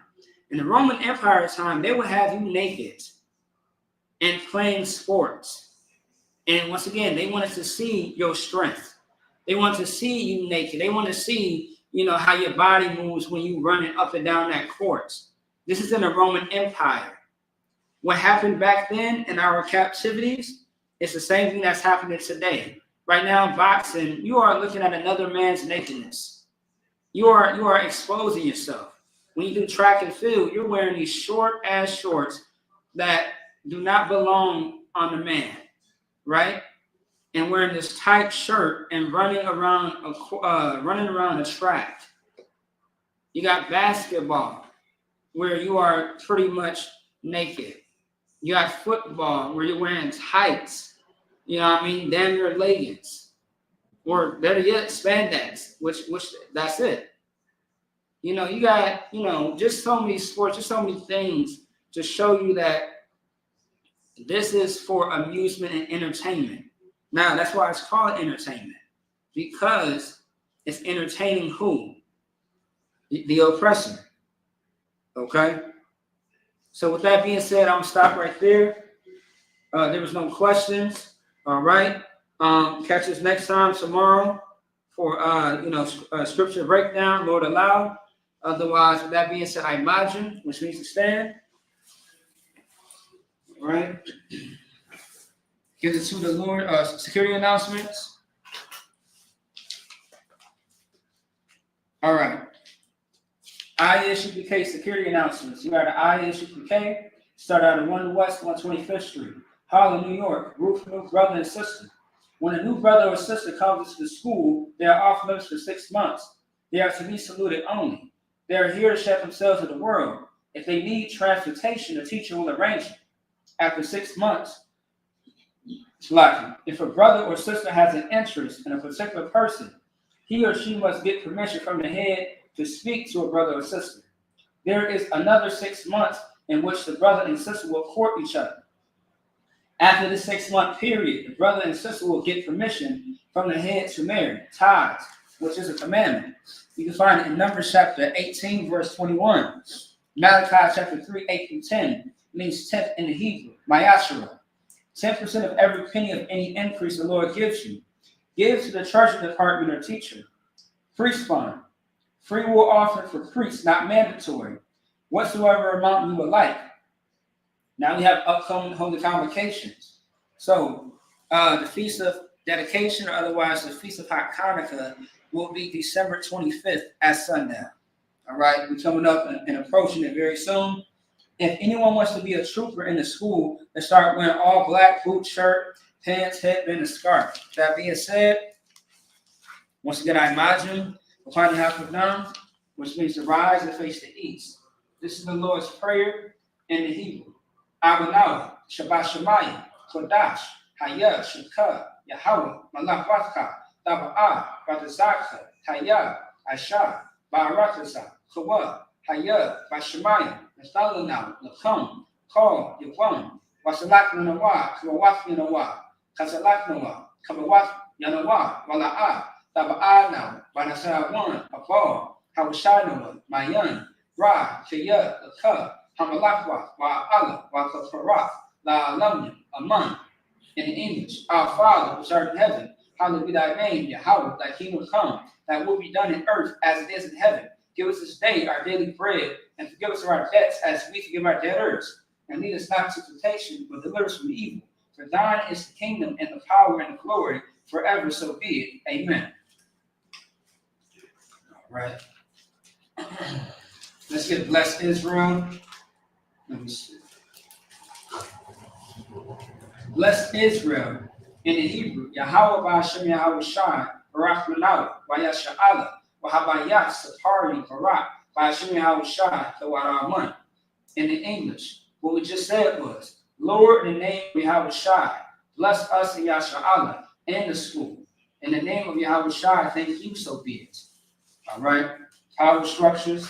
In the Roman Empire time, they would have you naked and playing sports. And once again, they wanted to see your strength. They want to see you naked. They want to see, how your body moves when you running up and down that court. This is in the Roman Empire. What happened back then in our captivities, it's the same thing that's happening today. Right now, boxing, you are looking at another man's nakedness. You are exposing yourself. When you do track and field, you're wearing these short-ass shorts that do not belong on the man, right? And wearing this tight shirt and running around a track. You got basketball, where you are pretty much naked. You got football, where you're wearing tights. Damn near leggings, or better yet, spandex. Which that's it. You got just so many sports, just so many things to show you that this is for amusement and entertainment. Now, that's why it's called entertainment, because it's entertaining who? The oppressor. Okay? So with that being said, I'm going to stop right there. There was no questions. All right? Catch us next time tomorrow for, scripture breakdown, Lord allow. Otherwise, with that being said, I imagine, which means to stand. All right? Give it to the Lord. Security announcements. All right. ISUPK security announcements. You got an ISUPK. Start out at 1 West 125th Street, Harlem, New York. Group for new brother and sister. When a new brother or sister comes into the school, they are off limits for 6 months. They are to be saluted only. They are here to share themselves with the world. If they need transportation, the teacher will arrange it. after 6 months, if a brother or sister has an interest in a particular person, he or she must get permission from the head to speak to a brother or sister. There is another 6 months in which the brother and sister will court each other. After the 6-month period, the brother and sister will get permission from the head to marry, tithes, which is a commandment. You can find it in Numbers chapter 18, verse 21. Malachi chapter 3, 8 through 10 means tenth in the Hebrew, Mayashara. 10% of every penny of any increase the Lord gives you. Give to the treasury department or teacher. Priest fund. Free will offering for priests, not mandatory. Whatsoever amount you would like. Now we have upcoming holy convocations. So the Feast of Dedication, or otherwise the Feast of Hanukkah, will be December 25th at sundown. All right, we're coming up and approaching it very soon. If anyone wants to be a trooper in the school, they start wearing all black, boot, shirt, pants, headband, and scarf. That being said, once again, I imagine upon the Hakadam, which means to rise and face the east. This is the Lord's Prayer in the Hebrew. Abanawa, Shabbat Shemayim, Kodash, Hayah, Shekah, Yahweh, Malach Taba'ah, Batazaka, Hayah, Aisha, Ba'aratazah, Kawa, Hayah, Bashemayim, Nathalanam, Lakam, Kal, Yavam, Wasalak Nanawa, Kamawak Yanawa, Kazalak Nawa, Kamawak Yanawa, Wala'ah, Taba'ah, Banasawan, Abal, Hawashanawa, Mayan, Ra, Kaya, Lakah, Hamalakwa, Wa'ala, Wakafarah, La Alamya, Aman. In English, our Father, which art in heaven, hallowed be thy name, Yahweh, thy kingdom come, thy will be done in earth as it is in heaven. Give us this day our daily bread, and forgive us our debts as we forgive our debtors. And lead us not to temptation, but deliver us from evil. For thine is the kingdom, and the power, and the glory, forever, so be it. Amen. All right. Let's get blessed Israel. Let me see. Blessed Israel in the Hebrew, Yahweh Ba'ashem Yahweh Shai, Barak Manawa, Bayasha'ala, Wahabayah, Sapari, Barak, Ba'ashem Yahweh Shai, Kawaraman. In the English, what we just said was, Lord, in the name of Yahweh Shai, bless us in Yasha'ala and the school. In the name of Yahweh Shai, thank you, so be it. All right, power structures.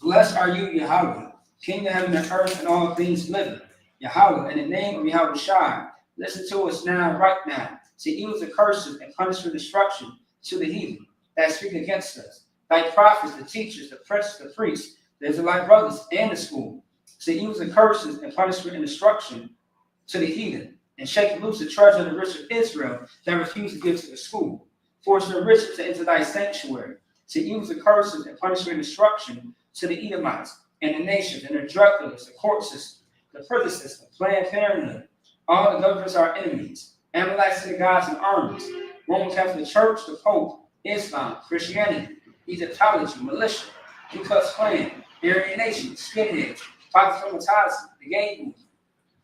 Blessed are you, Yahweh, King of heaven and earth and all things living. Yahweh, in the name of Yahweh Shai, listen to us now, right now. To evils and curses and punish for destruction to the heathen that speak against us. Thy prophets, the teachers, the princes, the priests, the Israelite brothers, and the school. To evils and curses and punishment and destruction to the heathen. And shake loose the treasure of the rich of Israel that refuse to give to the school. Force the rich to enter thy sanctuary. To evils and curses and punishment and destruction to the Edomites and the nations and the drug dealers, the court system, the prison system, Planned Parenthood. All the governments are enemies. Amalek synagogues and armies. Roman Catholic Church, the Pope, Islam, Christianity, Egyptology, militia, Ku Klux Klan, Aryan Nation, skinheads, Pakistani, the gay movement,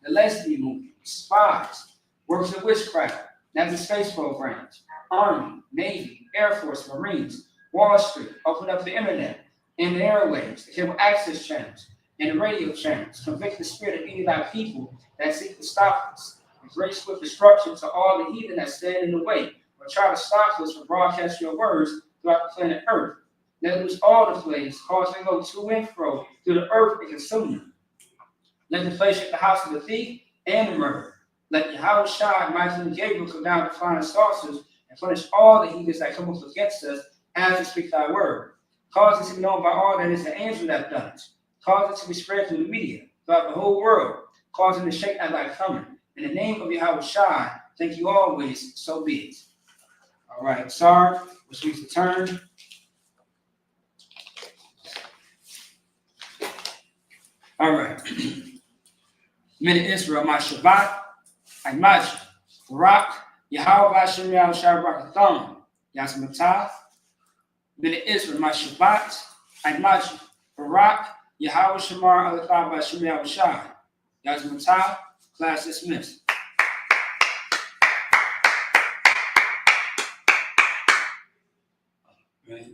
the lesbian movement, spies, works of witchcraft, Nazi space programs, Army, Navy, Air Force, Marines, Wall Street, open up the internet and the airwaves, the cable access channels, and the radio channels, convict the spirit of any of thy people that seek to stop us, and bring swift destruction to all the heathen that stand in the way, or try to stop us from broadcasting your words throughout the planet Earth. Let loose all the flames, cause them to go to and fro through the earth and consume them. Let the flames shake the house of the thief and the murderer. Let Yahweh Shai, Michael, and Gabriel come down to flying saucers and punish all the heathens that come up against us as we speak thy word. Cause it to be known by all that is the angel that done it. Cause it to be spread through the media, throughout the whole world, causing to shake at thy coming. In the name of Yahweh Shai, thank you always, so be it. All right, Sar, which means to turn. All right. Men of Israel, my Shabbat, I imagine. Barak, Yahweh Ba'ashem Yahweh Shai Barakathon, Yasmatah. Men of Israel, my Shabbat, I imagine. Barak, Yahweh Shamar Alathah Ba'ashem Yahweh Shai. Yasmatah, class dismissed. Right.